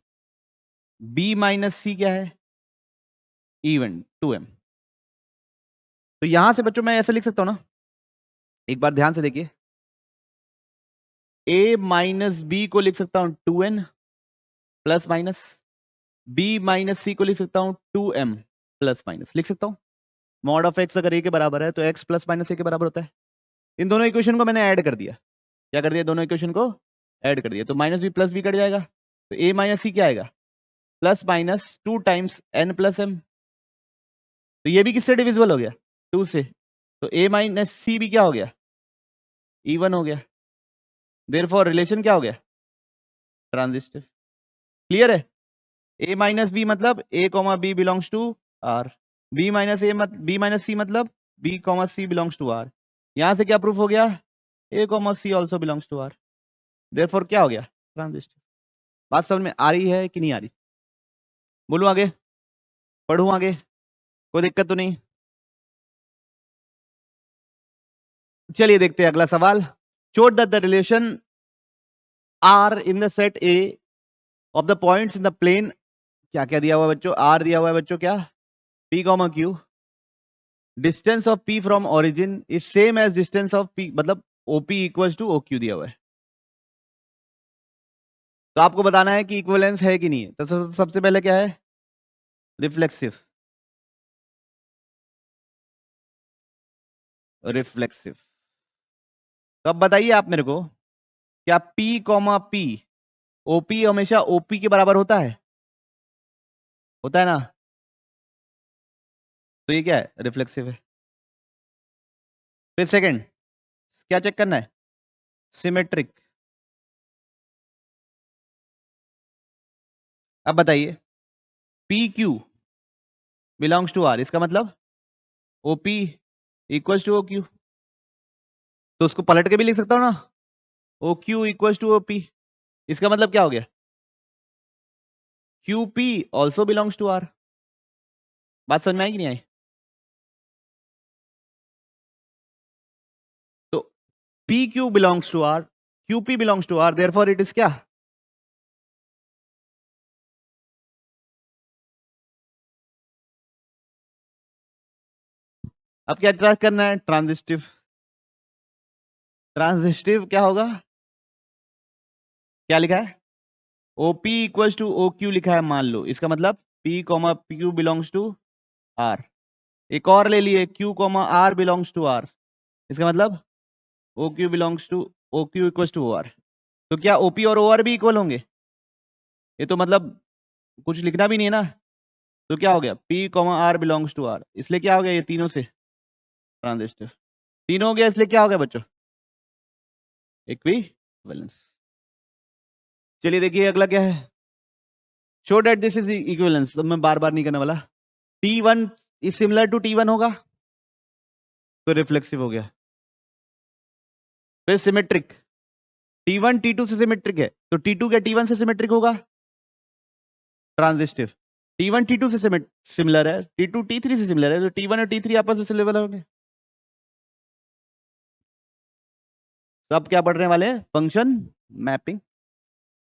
b माइनस सी क्या है? Even, 2m। तो यहां से बच्चों मैं ऐसे लिख सकता हूं ना, एक बार ध्यान से देखिए, a माइनस बी को लिख सकता हूं 2n plus minus, b minus C को लिख सकता हूं 2m प्लस माइनस, लिख सकता हूं। मॉड ऑफ x अगर a के बराबर है तो x प्लस माइनस a के बराबर होता है। इन दोनों इक्वेशन को मैंने ऐड कर दिया। क्या कर दिया? दोनों इक्वेशन को ऐड कर दिया, तो minus b plus b cut जाएगा, तो a माइनस सी क्या आएगा? Plus minus 2 times n plus m। तो ये भी किससे डिविजिबल हो गया? 2 से, तो a माइनस सी भी क्या हो गया? इवन हो गया। देयरफॉर रिलेशन क्या हो गया? ट्रांजिस्टिव। क्लियर है? a माइनस बी मतलब a comma B belongs to r, b minus a b minus C मतलब b comma C belongs to r। यहां से क्या प्रूफ हो गया? a comma C also belongs to r। Therefore क्या हो गया? ट्रांजिस्टिव। बात समझ में आ रही है कि नहीं आ रही? बोलूं आगे? पढ़ूं आगे? कोई दिक्कत तो नहीं? चलिए देखते हैं अगला सवाल। Show that the relation r in the set a of the points in the plane, क्या क्या दिया हुआ है बच्चों? r दिया हुआ है बच्चों, क्या? p comma q, distance of p from origin is same as distance of p, मतलब OP इक्वल्स टू OQ दिया हुआ है। तो आपको बताना है कि इक्विवेलेंस है कि नहीं है। तो सबसे पहले क्या है? रिफ्लेक्सिव। रिफ्लेक्सिव। तो अब बताइए आप मेरे को, क्या P कॉमा P OP हमेशा OP के बराबर होता है? होता है ना? तो ये क्या है? रिफ्लेक्सिव है। फिर सेकंड क्या चेक करना है? सिमेट्रिक। अब बताइए, PQ बिलोंग्स टू R, इसका मतलब OP इक्वल्स टू OQ। तो उसको पलट के भी लिख सकता हूं ना, OQ इक्वल्स टू OP। इसका मतलब क्या हो गया? QP also belongs to R। बात समझ में आई कि नहीं आई? तो PQ belongs to R, QP belongs to R, therefore it is क्या? अब क्या ट्रैक करना है? ट्रांजिस्टिव। ट्रांजिस्टिव क्या होगा? क्या लिखा है? OP इक्वल्स टू OQ लिखा है, मान लो। इसका मतलब P comma PQ belongs to R। एक और ले लिए, Q comma R belongs to R, इसका मतलब OQ belongs to OQ equals to OR। तो क्या OP और OR भी इक्वल होंगे? ये तो मतलब कुछ लिखना भी नहीं है ना। तो क्या हो गया? P comma R belongs to R, इसलिए क्या हो गया? ये तीनों से ट्रांजिस्टिव। तीनों हो गया, इसलिए क्या हो गया बच्चों? इक्विवेलेंस। चलिए देखिए अगला क्या है। Show that this is equivalence. तो मैं बार बार नहीं करने वाला। T1 is similar to T1 होगा, तो रिफ्लेक्सिव हो गया। फिर सिमेट्रिक, T1 T2 से सिमेट्रिक है, तो T2 क्या T1 से सिमेट्रिक होगा? ट्रांजिस्टिव। T1 T2 से सिमिलर है, T2 T3 से सिमिलर है, तो T1 और T3 आपस में सिमिलर होंगे। तो अब क्या पढ़ने वाले हैं? Function mapping.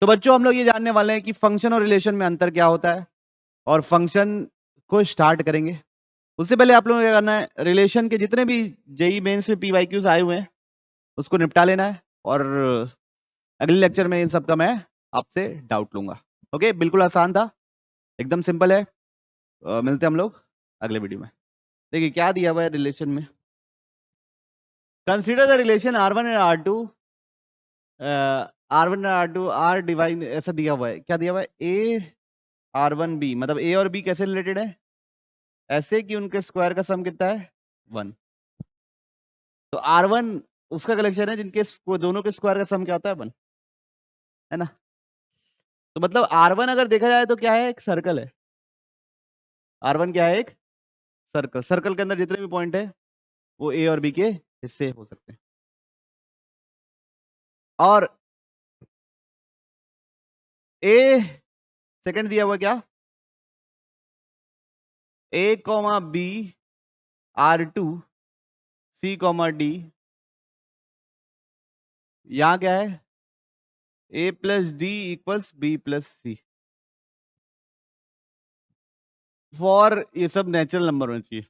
तो बच्चों हम लोग ये जानने वाले हैं कि फंक्शन और रिलेशन में अंतर क्या होता है, और फंक्शन को स्टार्ट करेंगे। उससे पहले आप लोगों को क्या करना है? रिलेशन के जितने भी जेई मेंस में PYQs आए हुए हैं उसको निपटा लेना है, और अगले लेक्चर में इन सब का मैं आपसे डाउट लूंगा। ओके, बिल्कुल आसान था, एकदम सिंपल है। मिलते हैं हम लोग अगले वीडियो में। देखिए क्या दिया हुआ है रिलेशन में। Consider the relation R1 and R2, R1 and R2 are divine, ऐसा दिया हुआ है। क्या दिया हुआ है? A R1B, मतलब A और B कैसे रिलेटेड है? ऐसे कि उनके स्क्वायर का सम कितना है? 1। तो R1 उसका कलेक्शन है जिनके दोनों के स्क्वायर का सम क्या होता है? 1, है ना? तो मतलब R1 अगर देखा जाए तो क्या है? एक सर्कल है। R1 क्या है? एक सर्कल। सर्कल के अंदर जितने भी पॉइंट है वो ए और बी के हिस्से हो सकते हैं। और ए सेकंड दिया हुआ क्या, A comma B R2 C comma D, यहां क्या है, A plus D equals B plus C. For ये सब नेचुरल नंबर होना चाहिए।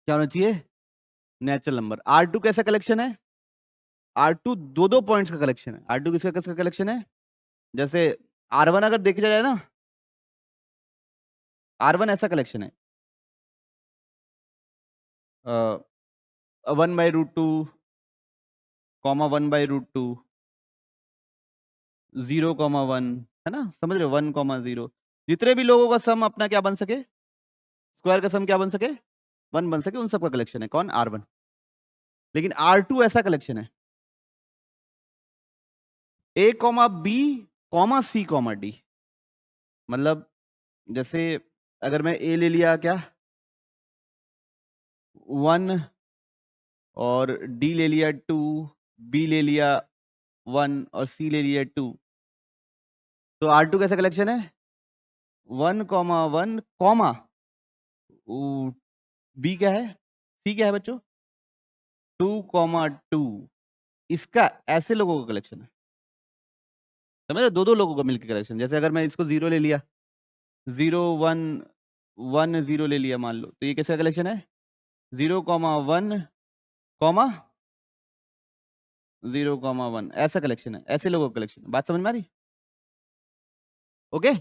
क्या होना चाहिए, नेचुरल नंबर। R2 कैसा कलेक्शन है, R2 दो दो पॉइंट्स का कलेक्शन है। R2 किसका किसका कलेक्शन है, जैसे R1 अगर देखा जाए ना, R1 ऐसा कलेक्शन है 1/√2, 1/√2, 0,1, है ना, समझ रहे हो, 1,0, जितने भी लोगों का सम अपना क्या बन सके, स्क्वायर का सम क्या बन सके, 1 बन सके, उन सबका कलेक्शन है कौन, R1। लेकिन R2 ऐसा कलेक्शन है A comma B comma C comma D. मतलब जैसे अगर मैं A ले लिया क्या 1, और D ले लिया 2, B ले लिया 1 और C ले लिया 2, तो R2 कैसा कलेक्शन है 1,1, B क्या है, C क्या है बच्चों 2,2। इसका ऐसे लोगों का कलेक्शन है, समझ रहे, दो दो लोगों का मिलकर कलेक्शन। जैसे अगर मैं इसको 0 ले लिया, 0, 1, 1, 0 ले लिया मान लो, तो ये कैसा कलेक्शन है 0,1, 0,1, ऐसा कलेक्शन है, ऐसे लोगों का कलेक्शन। बात समझ में आ रही, ओके।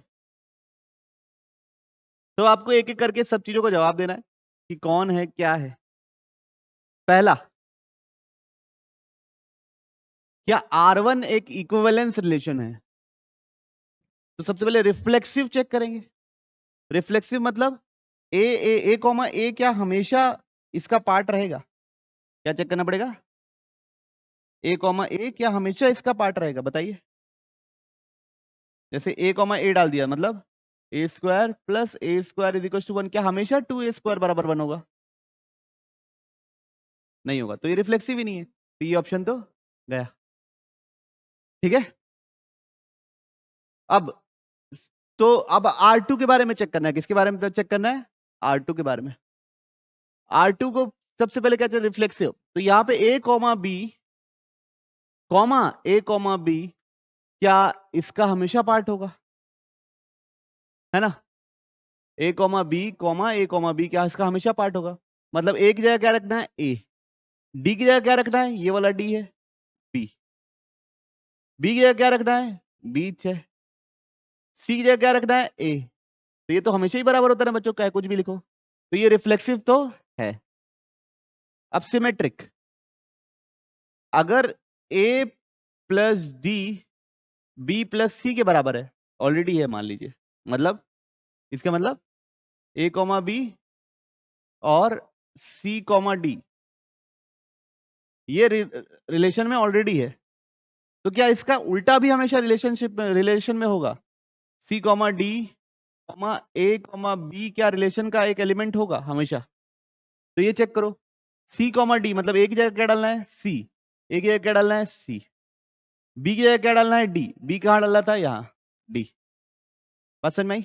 तो आपको एक एक करके सब चीजों का जवाब देना है कि कौन है क्या है। पहला, क्या R1 एक इक्विवेलेंस रिलेशन है, तो सबसे पहले रिफ्लेक्सिव चेक करेंगे। रिफ्लेक्सिव मतलब ए कॉमा ए क्या हमेशा इसका पार्ट रहेगा, क्या चेक करना पड़ेगा, ए कॉमा ए क्या हमेशा इसका पार्ट रहेगा, बताइए। जैसे ए कॉमा ए डाल दिया, मतलब A square plus A square is equal to 1, क्या हमेशा 2a स्क्वायर बराबर 1 होगा, नहीं होगा, तो ये रिफ्लेक्सिव ही नहीं है, तो ये ऑप्शन तो गया। ठीक है, अब तो अब R2 के बारे में चेक करना है, किसके बारे में चेक करना है, R2 के बारे में। R2 को सबसे पहले क्या चाहिए, रिफ्लेक्सिव। तो यहाँ पे A कॉमा B क्या इसका हमेशा पार्ट होगा, है ना, A कॉमा B क्या इसका हमेशा पार्ट होगा। मतलब A की जगह क्या रखना है, A, D की जगह क्या रखना है, ये वाला D है, B की जगह क्या रखना है, B है, C की जगह क्या रखना है, A। तो ये तो हमेशा ही बराबर होता है ना बच्चों, क्या कुछ भी लिखो, तो ये रिफ्लेक्सिव तो है। अब सिमेट्रिक, अगर A plus D B plus C के बराबर है, ऑलरेडी है मान लीजिए, मतलब इसका मतलब A कॉमा B और C कॉमा D ये रिलेशन में ऑलरेडी है, तो क्या इसका उल्टा भी हमेशा रिलेशन में होगा, C comma D comma A comma B क्या रिलेशन का एक एलिमेंट होगा हमेशा। तो ये चेक करो, C कॉमा D मतलब A की जगह क्या डालना है, C, A की जगह क्या डालना है, C, B की जगह क्या डालना है, D, B कहाँ डाला था, यहाँ D, बात समझ में आई।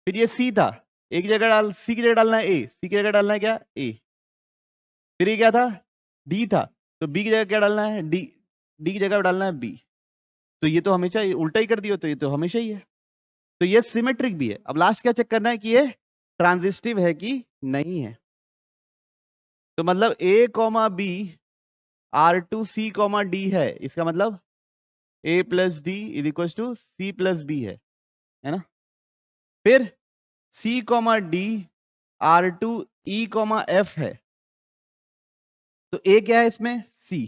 फिर ये C था, A की जगह C की जगह डालना है A, C की जगह डालना है क्या, A। फिर ये क्या था, D था, तो B की जगह क्या डालना है, D की जगह डालना है B। तो ये तो हमेशा उल्टा ही कर दियो, तो ये तो हमेशा ही है, तो ये सिमेट्रिक भी है। अब लास्ट क्या चेक करना है कि ये ट्रांजिस्टिव है कि नहीं है। तो मतलब A comma B R2C comma D है, इसका मतलब A plus D is equal to C plus B है ना। फिर C comma D R2E comma F है, तो A क्या है इसमें, C,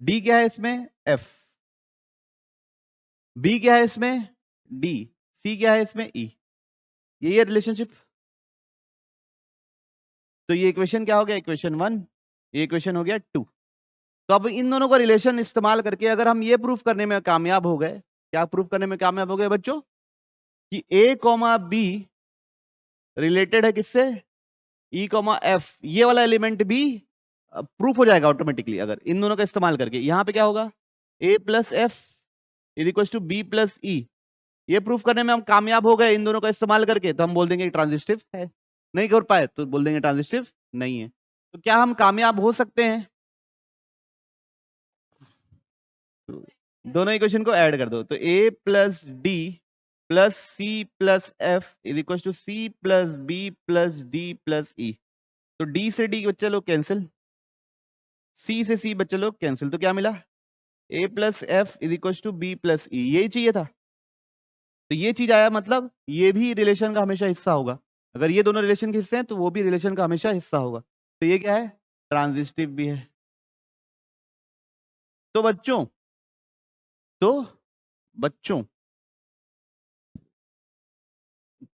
D क्या है इसमें, F, B क्या है इसमें, D, C क्या है इसमें, E। यही है रिलेशनशिप। तो ये इक्वेशन क्या हो गया, इक्वेशन 1, ये इक्वेशन हो गया 2। तो अब इन दोनों का रिलेशन इस्तेमाल करके अगर हम ये प्रूफ करने में कामयाब हो गए, क्या प्रूफ करने में कामयाब हो गए बच्चों, कि A कॉमा B रिलेटेड है किससे, ई कॉमा एफ, ये वाला एलिमेंट भी प्रूफ हो जाएगा ऑटोमेटिकली अगर इन दोनों का इस्तेमाल करके। यहां पे क्या होगा, A plus F is equal to B plus E. ये प्रूफ करने में हम कामयाब हो गए इन दोनों का इस्तेमाल करके, तो हम बोल देंगे ट्रांजिस्टिव है। नहीं कर पाए तो बोल देंगे ट्रांजिस्टिव नहीं है। तो क्या हम कामयाब हो सकते हैं? तो दोनों इक्वेशन को ऐड कर दो, तो a plus D plus C plus F is equal to C plus B plus D plus E. तो d से d बच्चे लोग कैंसिल, c से c बच्चे लोग कैंसिल, तो क्या मिला, a plus F is equal to B plus E. यही चाहिए था, तो ये चीज आया, मतलब ये भी रिलेशन का हमेशा हिस्सा होगा। अगर ये दोनों रिलेशन के हिस्से हैं तो वो भी रिलेशन का हमेशा हिस्सा होगा। तो ये क्या है, ट्रांजिस्टिव भी है। तो बच्चों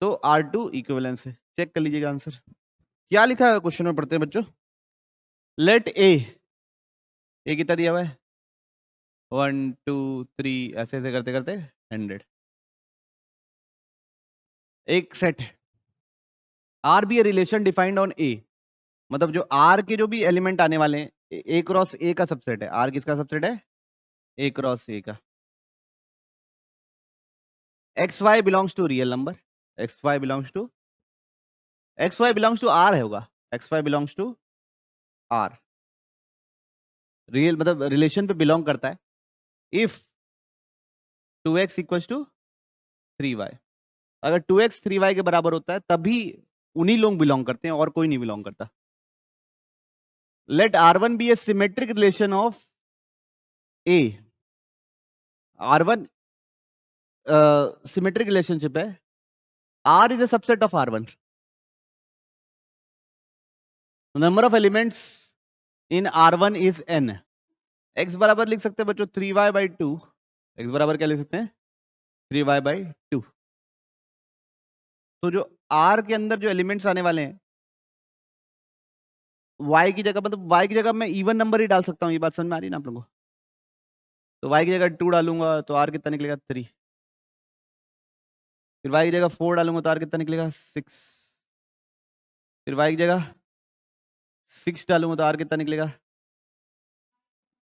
तो R2 इक्विवेलेंस है। चेक कर लीजिएगा आंसर क्या लिखा है क्वेश्चन में, पढ़ते हैं बच्चों। लेट ए कितना दिया हुआ है, 1 2 3 ऐसे ऐसे करते करते 100। एक सेट है R be a relation defined on A, मतलब जो आर के जो भी एलिमेंट आने वाले हैं ए क्रॉस ए का सबसेट है। आर किसका सबसेट है, ए क्रॉस ए का। X y belongs to real number, x y belongs to R है होगा, x y belongs to R, real मतलब रिलेशन पे बिलोंग करता है। If 2x equals to 3y, अगर 2x 3y के बराबर होता है तभी उन्हीं लोग बिलोंग करते हैं और कोई नहीं बिलोंग करता। Let R1 be a symmetric relation of A, R1 symmetric relationship है, R is a subset of R1, number of elements in R1 is n। x बराबर लिख सकते हैं बच्चों 3y/2, x बराबर क्या लिख सकते हैं 3y/2। तो जो R के अंदर जो एलिमेंट्स आने वाले हैं y की जगह, मतलब y की जगह मैं इवन नंबर ही डाल सकता हूँ, ये बात समझ में आ रही है ना आप लोगों को। तो y की जगह 2 डालूंगा तो r कितना निकलेगा 3, फिर y की जगह 4 डालूंगा तो r कितना निकलेगा 6, फिर y की जगह 6 डालूंगा तो r कितना निकलेगा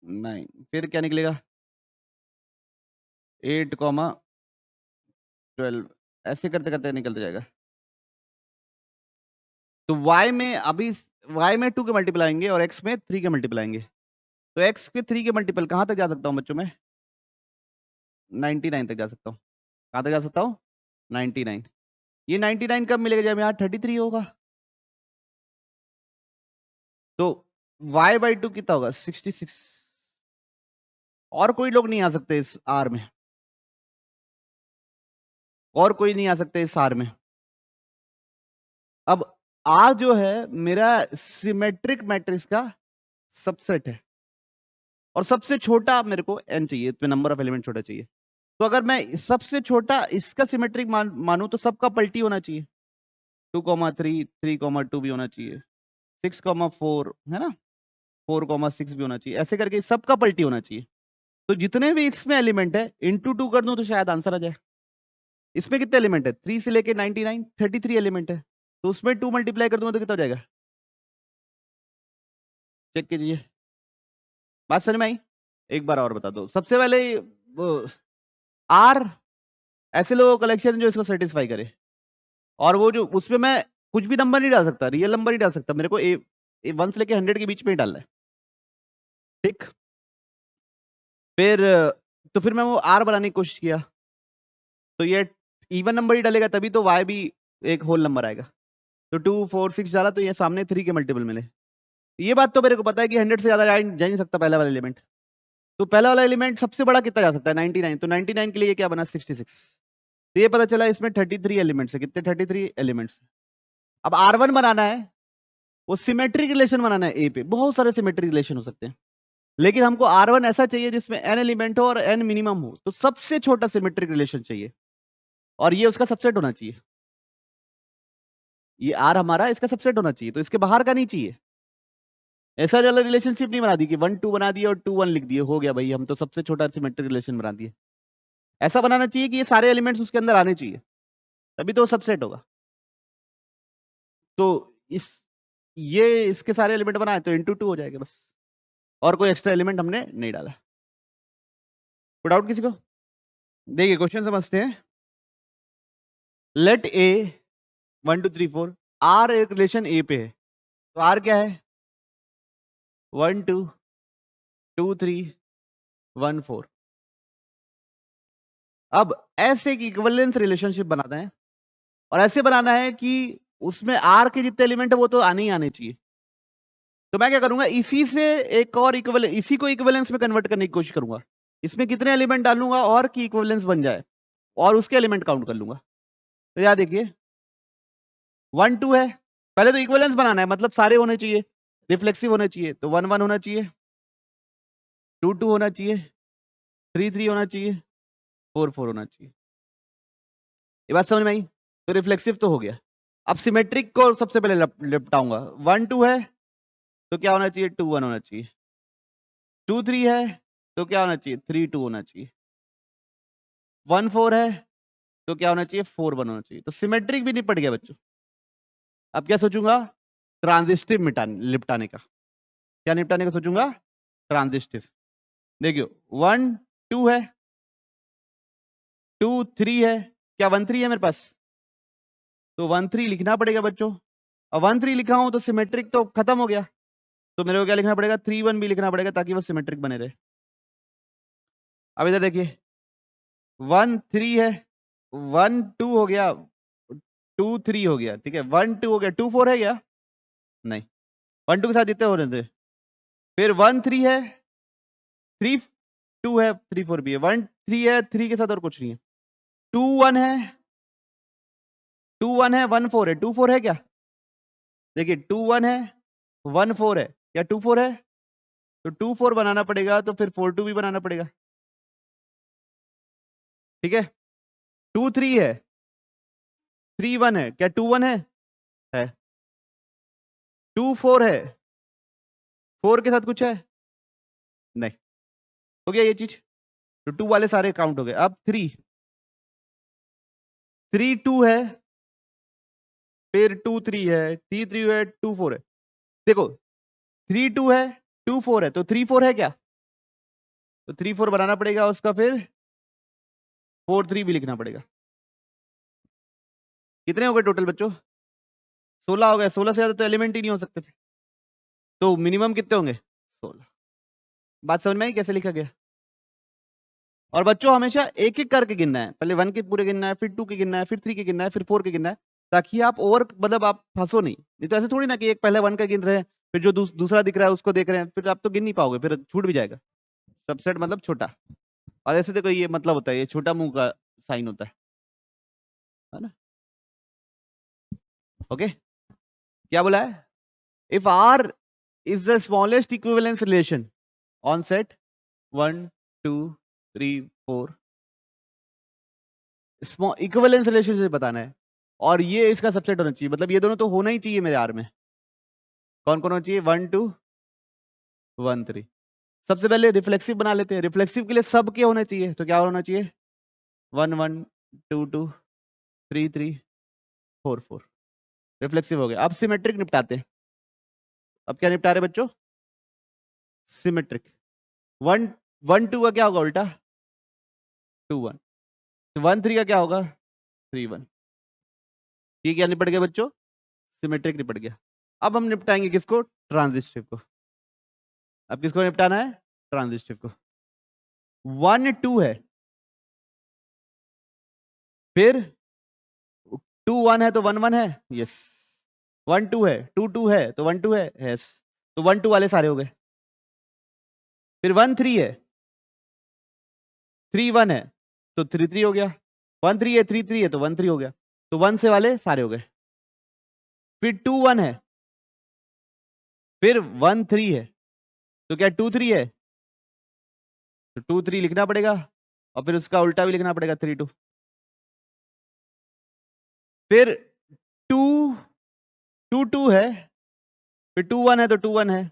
9, फिर क्या निकलेगा 8,12, ऐसे करते करते निकलते जाएगा। तो y में अभी y में 2 के मल्टीपल आएंगे और x में 3 के मल्टीपल आएंगे। तो x के 3 के मल्टीपल कहां तक जा सकता हूं बच्चों में, 99 तक जा सकता हूं। कहां तक जा सकता हूं 99। ये 99 कब मिलेगा, जब यहाँ 33 होगा। तो y/2 कितना होगा 66, और कोई लोग नहीं आ सकते इस r में, और कोई नहीं आ सकते इस r में। अब r जो है मेरा सिमेट्रिक मैट्रिक्स का सबसेट है, और सबसे छोटा मेरे को n चाहिए, इसमें नंबर ऑफ एलिमेंट छोटा चाहिए। तो अगर मैं सबसे छोटा इसका सिमेट्रिक मानूं तो सबका पलटी होना चाहिए, 2,3 3,2 भी होना चाहिए, 6,4 है ना, 4,6 भी होना चाहिए, ऐसे करके सबका पलटी होना चाहिए। तो जितने भी इसमें एलिमेंट है इंटू 2 कर दूं तो शायद आंसर आ जाए। इसमें कितने एलिमेंट है 3 से लेके 99, 33 एलिमेंट है, तो उसमें 2 मल्टीप्लाई कर दूंगा तो कितना हो जाएगा, चेक कीजिए। बात समझ में आई? एक बार और बता दो। सबसे पहले आर ऐसे लोगों का कलेक्शन जो इसको सेटिस्फाई करे, और वो जो उसमें मैं कुछ भी नंबर नहीं डाल सकता, रियल नंबर नहीं डाल सकता, मेरे को 1 से लेके 100 के बीच में ही डालना है, ठीक। फिर तो फिर मैं वो आर बनाने की कोशिश किया, तो ये इवन नंबर ही डालेगा तभी तो वाई भी एक होल नंबर आएगा। तो 2 4 6 डाला तो ये सामने 3 के मल्टीपल मिले। ये बात तो मेरे को पता है कि 100 से ज्यादा जा नहीं सकता पहला वाला एलिमेंट। तो पहला वाला एलिमेंट सबसे बड़ा कितना जा सकता है 99, तो 99 के लिए क्या बना 66। तो ये पता चला इसमें 33 एलिमेंट्स है, कितने 33 एलिमेंट्स। अब R1 बनाना है, वो सिमेट्रिक रिलेशन बनाना है ए पे, बहुत सारे सिमेट्रिक रिलेशन हो सकते हैं, लेकिन हमको R1 ऐसा चाहिए जिसमें n एलिमेंट हो और n मिनिमम हो, तो सबसे छोटा सिमेट्रिक रिलेशन चाहिए और ये उसका सबसेट होना चाहिए। ये R हमारा इसका सबसेट होना चाहिए, तो इसके बाहर का नहीं चाहिए। ऐसा वाला रिलेशनशिप नहीं बना दी कि 1 2 बना दिए और 2 1 लिख दिए, हो गया भाई हम तो सबसे छोटा सिमेट्रिक रिलेशन बना दिए। ऐसा बनाना चाहिए कि ये सारे एलिमेंट्स उसके अंदर आने चाहिए, तभी तो सबसेट होगा। तो इस ये इसके सारे एलिमेंट बनाए तो इंटू 2 हो जाएगा बस, और कोई एक्स्ट्रा एलिमेंट हमने नहीं डाला। कोई डाउट किसी को? देखिए क्वेश्चन समझते हैं। लेट ए 1 2 3 4 आर एक रिलेशन ए पे है, तो आर क्या है? 1 2 2 3 1 4। अब ऐसे एक इक्विवेलेंस रिलेशनशिप बनाते हैं, और ऐसे बनाना है कि उसमें आर के जितने एलिमेंट है वो तो आने ही आने चाहिए। तो मैं क्या करूंगा, इसी से एक और इक्विवेलेंस, इसी को इक्विवेलेंस में कन्वर्ट करने की कोशिश करूंगा। इसमें कितने एलिमेंट डालूंगा और की इक्विवेलेंस बन जाए, और उसके एलिमेंट काउंट कर लूंगा। तो याद देखिए 1 2 है, पहले तो इक्विवेलेंस बनाना है, मतलब सारे होने चाहिए, रिफ्लेक्सिव होने चाहिए, तो 1 1 होना चाहिए, 2 2 होना चाहिए, 3 3 होना चाहिए, 4 4 होना चाहिए। ये बात समझ में आई? तो रिफ्लेक्सिव तो हो गया। अब सिमेट्रिक को सबसे पहले निपटाऊंगा। 1 2 है तो क्या होना चाहिए? 2 1 होना चाहिए। 2 3 है तो क्या होना चाहिए? 3 2 होना चाहिए। 1 4 है तो क्या होना चाहिए? 4 1 होना चाहिए। तो सिमेट्रिक भी निपट गया बच्चों। अब क्या सोचूंगा? ट्रांजिस्टिव निपटाने का। क्या निपटाने का सोचूंगा? ट्रांजिस्टिव। देखियो 1 2 है, 2 3 है, क्या 1 3 है मेरे पास? तो 1 3 लिखना पड़ेगा बच्चों। अब 1 3 लिखा हूं तो सिमेट्रिक तो खत्म हो गया, तो मेरे को क्या लिखना पड़ेगा? 3 1 भी लिखना पड़ेगा ताकि वो सिमेट्रिक बने रहे। अब इधर देखिए 1 3 है, 1 2 हो गया, 2 3 हो गया, ठीक है, 1 2 हो गया, 2 4 है क्या? नहीं, 1 2 के साथ जितने हो रहे थे। फिर 1 3 है, 3 2 है, 3 4 भी है, 1 3 है, 3 के साथ और कुछ नहीं है, 2 1 है, 2 1 है, 1 4 है, 2 4 है क्या? देखिए 2 1 है, 1 4 है, क्या 2 4 है? तो 2 4 बनाना पड़ेगा, तो फिर 4 2 भी बनाना पड़ेगा, ठीक है। 2 3 है, 3 1 है, क्या 2 1 है? 2 4 है, 4 के साथ कुछ है? नहीं, हो गया ये चीज। तो 2 वाले सारे काउंट हो गए। अब 3 2 है, फिर 2 3 है, 3 3 है, 2 4 है। देखो 3 2 है, 2 4 है, तो 3 4 है क्या? तो 3 4 बनाना पड़ेगा उसका, फिर 4 3 भी लिखना पड़ेगा। कितने हो गए टोटल बच्चों? 16 हो गए। 16 से ज्यादा तो एलिमेंट ही नहीं हो सकते थे, तो मिनिमम कितने होंगे? 16। बात समझ में आई कैसे लिखा गया? और बच्चों हमेशा एक एक करके गिनना है, पहले 1 के पूरे गिनना है, फिर 2 के गिनना है, फिर 3 के गिनना है, फिर 4 के गिनना है, ताकि आप ओवर मतलब आप फंसो नहीं तो ऐसे थोड़ी ना कि एक पहले 1 का गिन रहे हैं, फिर जो दूसरा दिख रहा है उसको देख रहे हैं, फिर आप तो गिन नहीं पाओगे, फिर छूट भी जाएगा। सबसेट मतलब छोटा, और ऐसे देखो ये मतलब होता है, ये छोटा मुंह का साइन होता है ना? ओके, क्या बोला है? If R is the smallest equivalence relation on set 1 2 3 4, equivalence relationship बताना है, और ये इसका सबसेट होना चाहिए, मतलब ये दोनों तो होना ही चाहिए मेरे आर में। कौन कौन होना चाहिए? 1 2 1 3। सबसे पहले रिफ्लेक्सिव बना लेते हैं। रिफ्लेक्सिव के लिए सब के होने चाहिए, तो क्या होना चाहिए? 1 1 2 2 3 3 4 4। रिफ्लेक्सिव हो गया। अब सिमेट्रिक निपटाते हैं। अब क्या निपटा रहे बच्चों? सिमेट्रिक। 1 1 2 का क्या होगा उल्टा? 2 1। 1 3 का क्या होगा? 3 1। ये क्या निपट गया बच्चों? सिमेट्रिक निपट गया। अब हम निपटाएंगे किसको? ट्रांजिस्टिव को। अब किसको निपटाना है? ट्रांजिस्टिव को। 1 2 है, फिर 2 1 है तो 1 1 है, यस। 1 2 है, 2 2 है तो 1 2 है, यस। तो 1 2 वाले सारे हो गए। फिर 1 3 है, 3 1 है तो 3 3 हो गया। 1 3 है, 3 3 है तो 1 3 हो गया। तो 1 से वाले सारे हो गए। फिर 2 1 है, फिर 1 3 है, तो क्या 2 3 है? तो 2 3 लिखना पड़ेगा, और फिर उसका उल्टा भी लिखना पड़ेगा, 3 2। फिर 2 2 2 है, फिर 2 1 है तो 2 1 है,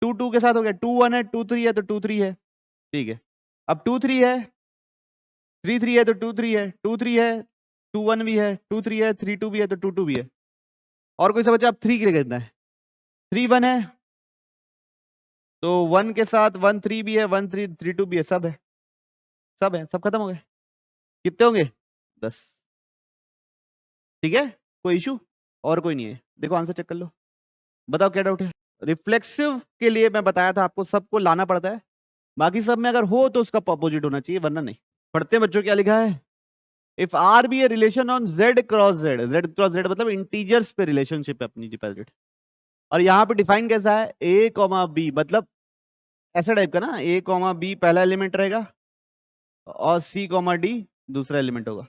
2 2 के साथ हो गया, 2 1 है, 2 3 है तो 2 3 है, ठीक है। अब 2 3 है, 3 3 है तो 2 3 है, 2 3 है, 2 1 भी है, 2 3 है, 3 2 भी है तो 2 2 भी है। और कोई सा बचा? अब 3 के लिए करना है। 3 1 है, तो 1 के साथ 1 3 भी है, 1 3 3 2 भी है, सब है, सब है, सब खत्म हो गए। कितने होंगे? 10। ठीक है, कोई इशू और कोई नहीं है? देखो आंसर चेक कर लो, बताओ क्या डाउट है? रिफ्लेक्सिव के लिए मैं बताया था आपको सबको लाना पड़ता है, बाकी सब में अगर हो तो उसका अपोजिट होना चाहिए, वरना नहीं। पढ़ते हैं बच्चों, क्या लिखा है? If R be a relation on Z cross Z, Z cross Z मतलब इंटीजर्स पे रिलेशनशिप है अपनी डिपेंडेंट, और यहाँ पे डिफाइन कैसा है? ए कॉमा बी, मतलब ऐसा टाइप का ना, ए कॉमा बी पहला एलिमेंट रहेगा और सी कॉमा डी दूसरा एलिमेंट होगा।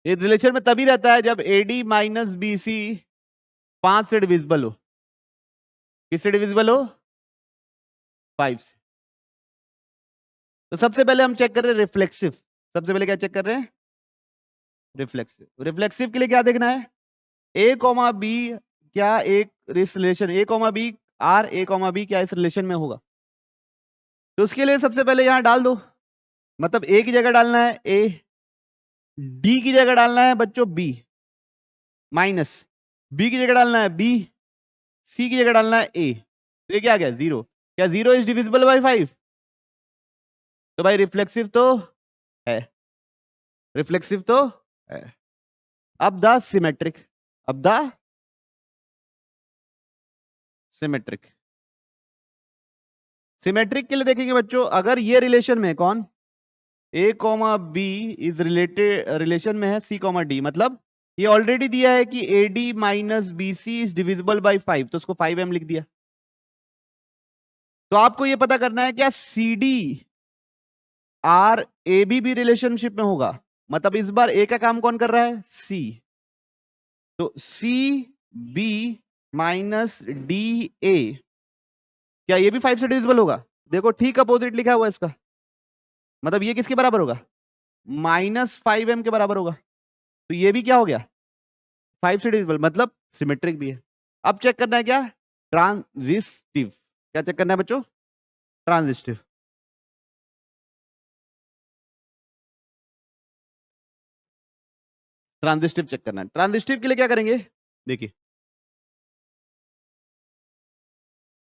ये रिलेशन में तभी रहता है जब a d minus b c 5 से डिविजिबल हो। किससे डिविजिबल हो? 5 से। तो सबसे पहले हम चेक कर रहे हैं रिफ्लेक्सिव। सबसे पहले क्या चेक कर रहे हैं? रिफ्लेक्सिव। रिफ्लेक्सिव के लिए क्या देखना है? ए कॉमा बी क्या एक relation, a comma b R, A comma b क्या इस रिलेशन में होगा? तो उसके लिए सबसे पहले यहां डाल दो, मतलब ए की जगह डालना है ए, डी की जगह डालना है बच्चों बी, माइनस बी की जगह डालना है बी, सी की जगह डालना है ए। तो ये क्या आ गया? 0। क्या 0 इज डिविजिबल बाय 5? तो भाई रिफ्लेक्सिव तो है, रिफ्लेक्सिव तो है। अब द सिमेट्रिक, अब द सिमेट्रिक। सिमेट्रिक के लिए देखेंगे बच्चों, अगर ये रिलेशन में कौन A comma B is related, relation में है सी कॉमा डी, मतलब ये ऑलरेडी दिया है कि a d minus b c is divisible by 5, तो उसको 5m लिख दिया। तो आपको ये पता करना है क्या c d R a b relationship में होगा, मतलब इस बार ए का काम कौन कर रहा है? सी। तो c b minus d a, क्या ये भी 5 से डिविजिबल होगा? देखो ठीक अपोजिट लिखा हुआ है इसका, मतलब ये किसके बराबर होगा? -5m के बराबर होगा। तो ये भी क्या हो गया? 5 से डिविजिबल, मतलब सिमेट्रिक भी है। अब चेक करना है क्या? ट्रांजिस्टिव। क्या चेक करना है बच्चों? ट्रांजिस्टिव। ट्रांजिस्टिव चेक करना है। ट्रांजिस्टिव के लिए क्या करेंगे? देखिए,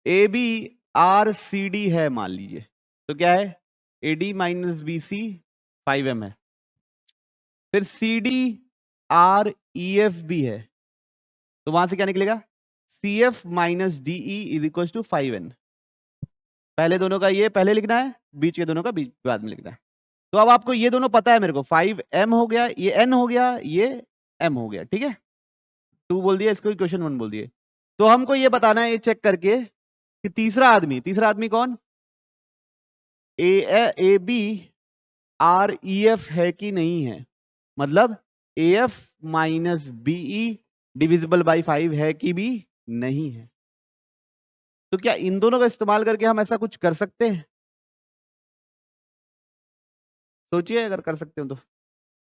a b R c d है मान लीजिए, तो क्या है? A d minus b c 5m है, फिर c d R e f भी है, तो वहां से क्या निकलेगा? C f minus d e is equal to 5n। पहले दोनों का ये पहले लिखना है, बीच के दोनों का बीच बाद में लिखना है। तो अब आपको ये दोनों पता है मेरे को, 5m हो गया, ये n हो गया, ये m हो गया, ठीक है? 2 बोल दिया, इसको क्वेश्चन 1 बोल दिए। तो हमको ये बताना है, ये चेक करके कि तीसरा आदमी कौन? A b R e f है कि नहीं है, मतलब a f minus b e divisible by 5 है कि भी नहीं है। तो क्या इन दोनों का इस्तेमाल करके हम ऐसा कुछ कर सकते हैं? सोचिए, अगर कर सकते हो तो।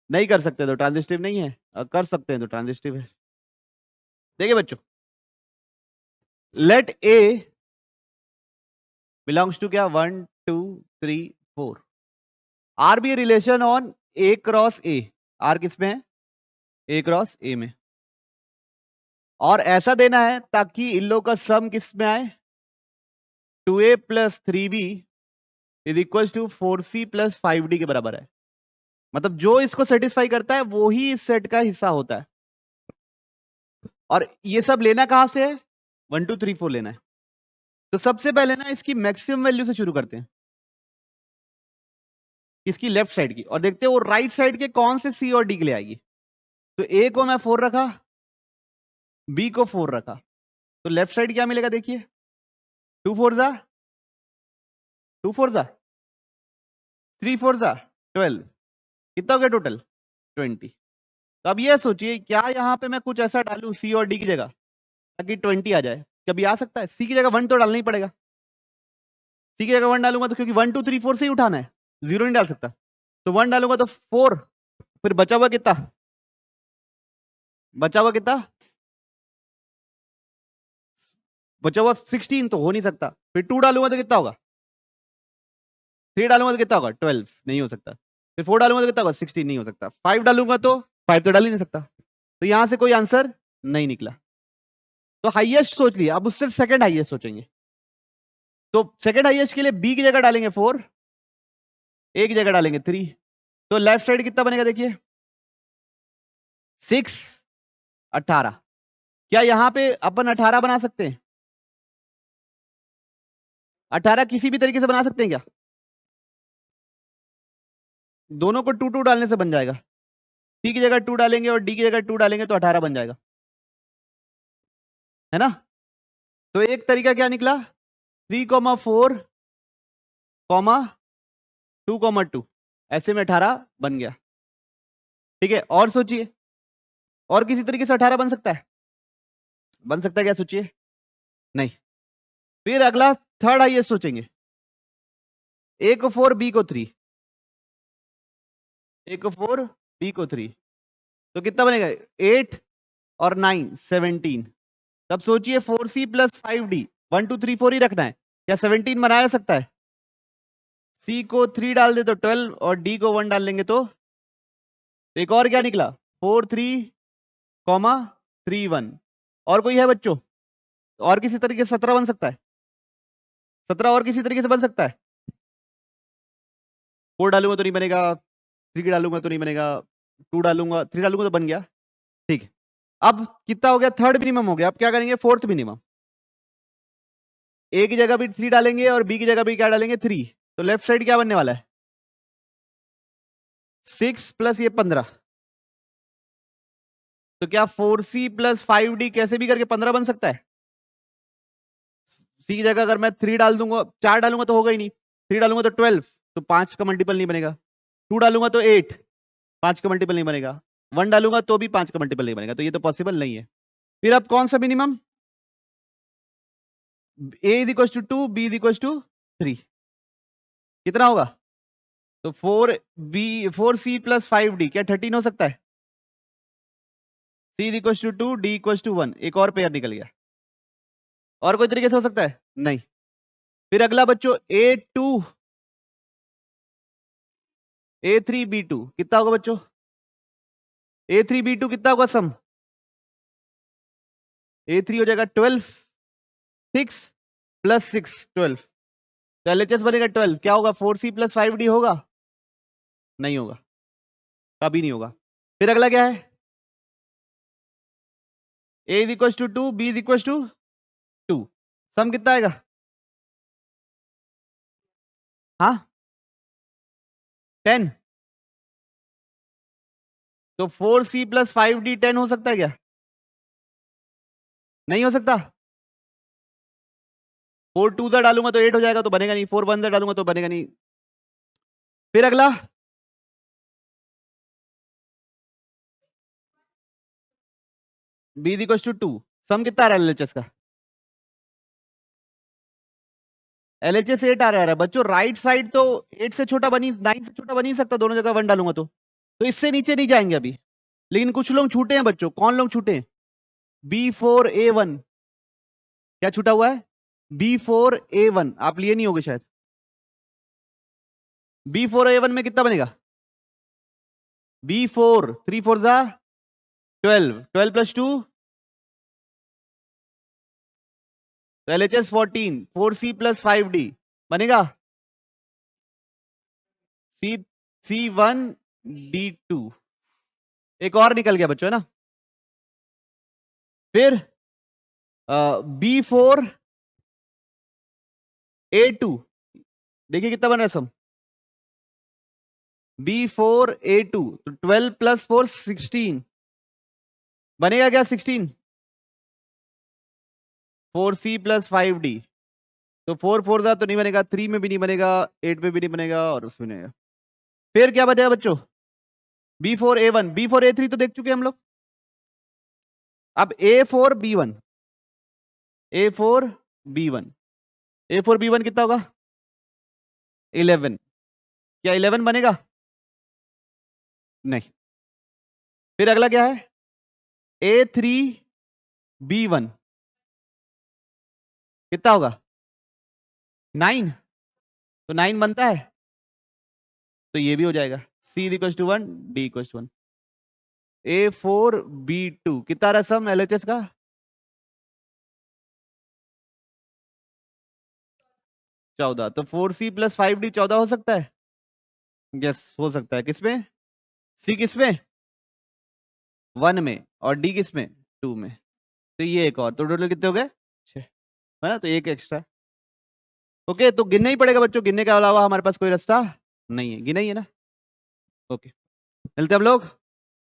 नहीं कर सकते तो ट्रांजिस्टिव नहीं है, और कर सकते हैं तो ट्रांजिस्टिव है। देखिए बच्चों, लेट ए बिलोंग्स टू क्या? 1 2 3 4, R be relation on A cross A. R किस में है? ए क्रॉस ए में। और ऐसा देना है ताकि इन लोगों का सम किस में आए? 2a plus 3b is equal to 4c plus 5d के बराबर है। मतलब जो इसको सेटिस्फाई करता है वो ही इस सेट का हिस्सा होता है। और ये सब लेना कहां से है? 1 2 3 4 लेना है। तो सबसे पहले ना इसकी मैक्सिमम वैल्यू से शुरू करते हैं, इसकी लेफ्ट साइड की, और देखते हैं वो राइट साइड के कौन से सी और डी के लिए आएगी। तो ए को मैं 4 रखा, बी को 4 रखा, तो लेफ्ट साइड क्या मिलेगा? देखिए, 2 4 जा 2 4 जा 3 4 जा 12, कितना हो गया टोटल? 20। तो अब ये सोचिए, क्या यहाँ पे मैं कुछ ऐसा डालूं सी और डी की जगह ताकि 20 आ जाए? कभी आ सकता है? सी की जगह 1 तो डालना ही पड़ेगा। सी की जगह 1 डालूंगा तो, क्योंकि 1 2 3 4 से ही उठाना है, 0 नहीं डाल सकता। तो 1 डालूंगा तो 4, फिर बचा हुआ कितना? बचा हुआ कितना? बचा हुआ 16, तो हो नहीं सकता। फिर 2 डालूंगा तो कितना होगा? 3 डालूंगा तो कितना होगा? 12, नहीं हो सकता। फिर 4 डालूंगा तो कितना होगा? 16, नहीं हो सकता। 5 डालूंगा तो 5 तो डाल ही नहीं सकता। तो यहां से कोई आंसर नहीं निकला। तो हाईएस्ट सोच लिया, अब उससे सेकंड हाईएस्ट सोचेंगे। तो सेकंड हाईएस्ट के लिए बी की जगह डालेंगे 4, ए की जगह डालेंगे 3, तो लेफ्ट साइड कितना बनेगा देखिए 6, 18। क्या यहां पे अपन 18 बना सकते हैं? 18 किसी भी तरीके से बना सकते हैं क्या? दोनों को 2 2 डालने से बन जाएगा। सी की जगह 2 डालेंगे और डी की जगह 2 डालेंगे तो 18 बन जाएगा, है ना? तो एक तरीका क्या निकला, 3,4, 2,2, ऐसे में 18 बन गया। ठीक है, और सोचिए, और किसी तरीके से 18 बन सकता है? बन सकता है क्या, सोचिए? नहीं। फिर अगला थर्ड हाईएस्ट सोचेंगे, ए को 4 बी को 3, ए को 4 बी को 3, तो कितना बनेगा 8 और 9 17। तब सोचिए 4c प्लस 5d, 1 2 3 4 ही रखना है, क्या 17 बनाया जा सकता है? c को 3 डाल दे तो 12 और d को 1 डाल लेंगे तो एक और क्या निकला 4 3, 3 1। और कोई है बच्चों? और किसी तरीके से 17 बन सकता है? 17 और किसी तरीके से बन सकता है? 4 डालूंगा तो नहीं बनेगा, 3 डालूंगा तो नहीं बनेगा, 2 डालूंगा, 3 डालूंगा तो बन गया। ठीक है, अब कितना हो गया, थर्ड मिनिमम हो गया। अब क्या करेंगे, फोर्थ मिनिमम। ए की जगह भी 3 डालेंगे और बी की जगह भी क्या डालेंगे 3, तो लेफ्ट साइड क्या बनने वाला है 6 प्लस ये 15। तो क्या 4c प्लस 5d कैसे भी करके 15 बन सकता है? सी की जगह अगर मैं 3 डाल दूंगा, 4 डालूंगा तो होगा ही नहीं, 3 डालूंगा तो 12, तो 5 का मल्टीपल नहीं बनेगा, 2 डालूंगा तो 8, 5 का मल्टीपल नहीं बनेगा, 1 डालूंगा तो भी 5 का मल्टीपल नहीं बनेगा, तो ये तो पॉसिबल नहीं है। फिर अब कौन सा minimum, a is equal to 2, b is equal to 3, कितना होगा? तो 4c प्लस 5d क्या 13 हो सकता है? c is equal to 2, d equal to 1, एक और पेयर निकल गया। और कोई तरीके से हो सकता है? नहीं। फिर अगला बच्चों a2 a3 b2 कितना होगा बच्चों? a3 b2 कितना होगा सम? a3 हो जाएगा 12, 6 प्लस 6 12, तो LHS बनेगा 12, क्या होगा 4c प्लस 5d होगा? नहीं होगा, कभी नहीं होगा। फिर अगला क्या है, a is equal to 2, b is equal to 2, sum कितना आएगा? हाँ 10, तो 4c प्लस 5d 10 हो सकता है क्या? नहीं हो सकता। 4 2 सा डालूंगा तो 8 हो जाएगा, तो बनेगा नहीं, 4 1 सा डालूंगा तो बनेगा नहीं। फिर अगला b is equal to 2, sum कितना आ रहा है LHS का? LHS 8 आ रहा है बच्चों, राइट साइड तो 8 से छोटा बनी, 9 से छोटा बन ही सकता, दोनों जगह 1 डालूंगा तो इससे नीचे नहीं जाएंगे अभी। लेकिन कुछ लोग छूटे हैं बच्चों, कौन लोग छूटे हैं? B4A1, क्या छूटा हुआ है? B4A1 आप लिए नहीं होगे शायद। B4A1 में कितना बनेगा? B4 3 4 जा 12, 12 प्लस 2 तो LHS 14, 4c प्लस 5d बनेगा C C1 D2, एक और निकल गया बच्चों, है ना? फिर B4 A2 देखिए कितना बन रहा है सम, B4 A2 तो 12 प्लस 4 16 बनेगा क्या 16, 4c प्लस 5d, तो 4 4 था तो नहीं बनेगा, 3 में भी नहीं बनेगा, 8 में भी नहीं बनेगा और उसमें नहीं बनेगा। फिर क्या बचेगा बच्चों, B4A1, B4A3 तो देख चुके हम लोग। अब A4B1, A4B1, A4B1 कितना होगा 11, क्या 11 बनेगा? नहीं। फिर अगला क्या है A3B1 कितना होगा 9, तो 9 बनता है, तो ये भी हो जाएगा C equal to 1, D equal to 1। A4B2 कितना रहा सम LHS का 14, तो 4C + 5D 14 हो सकता है? यस, हो सकता है। किसमें? सी किसमें? 1 में, और डी किसमें? 2 में। तो ये एक और, तो टोटल कितने हो गए? 6, है ना? तो एक एक्स्ट्रा। ओके, तो गिनना ही पड़ेगा बच्चों, गिनने के अलावा हमारे पास कोई रास्ता नहीं है, गिना ही है ना? ओके, मिलते हैं हम लोग।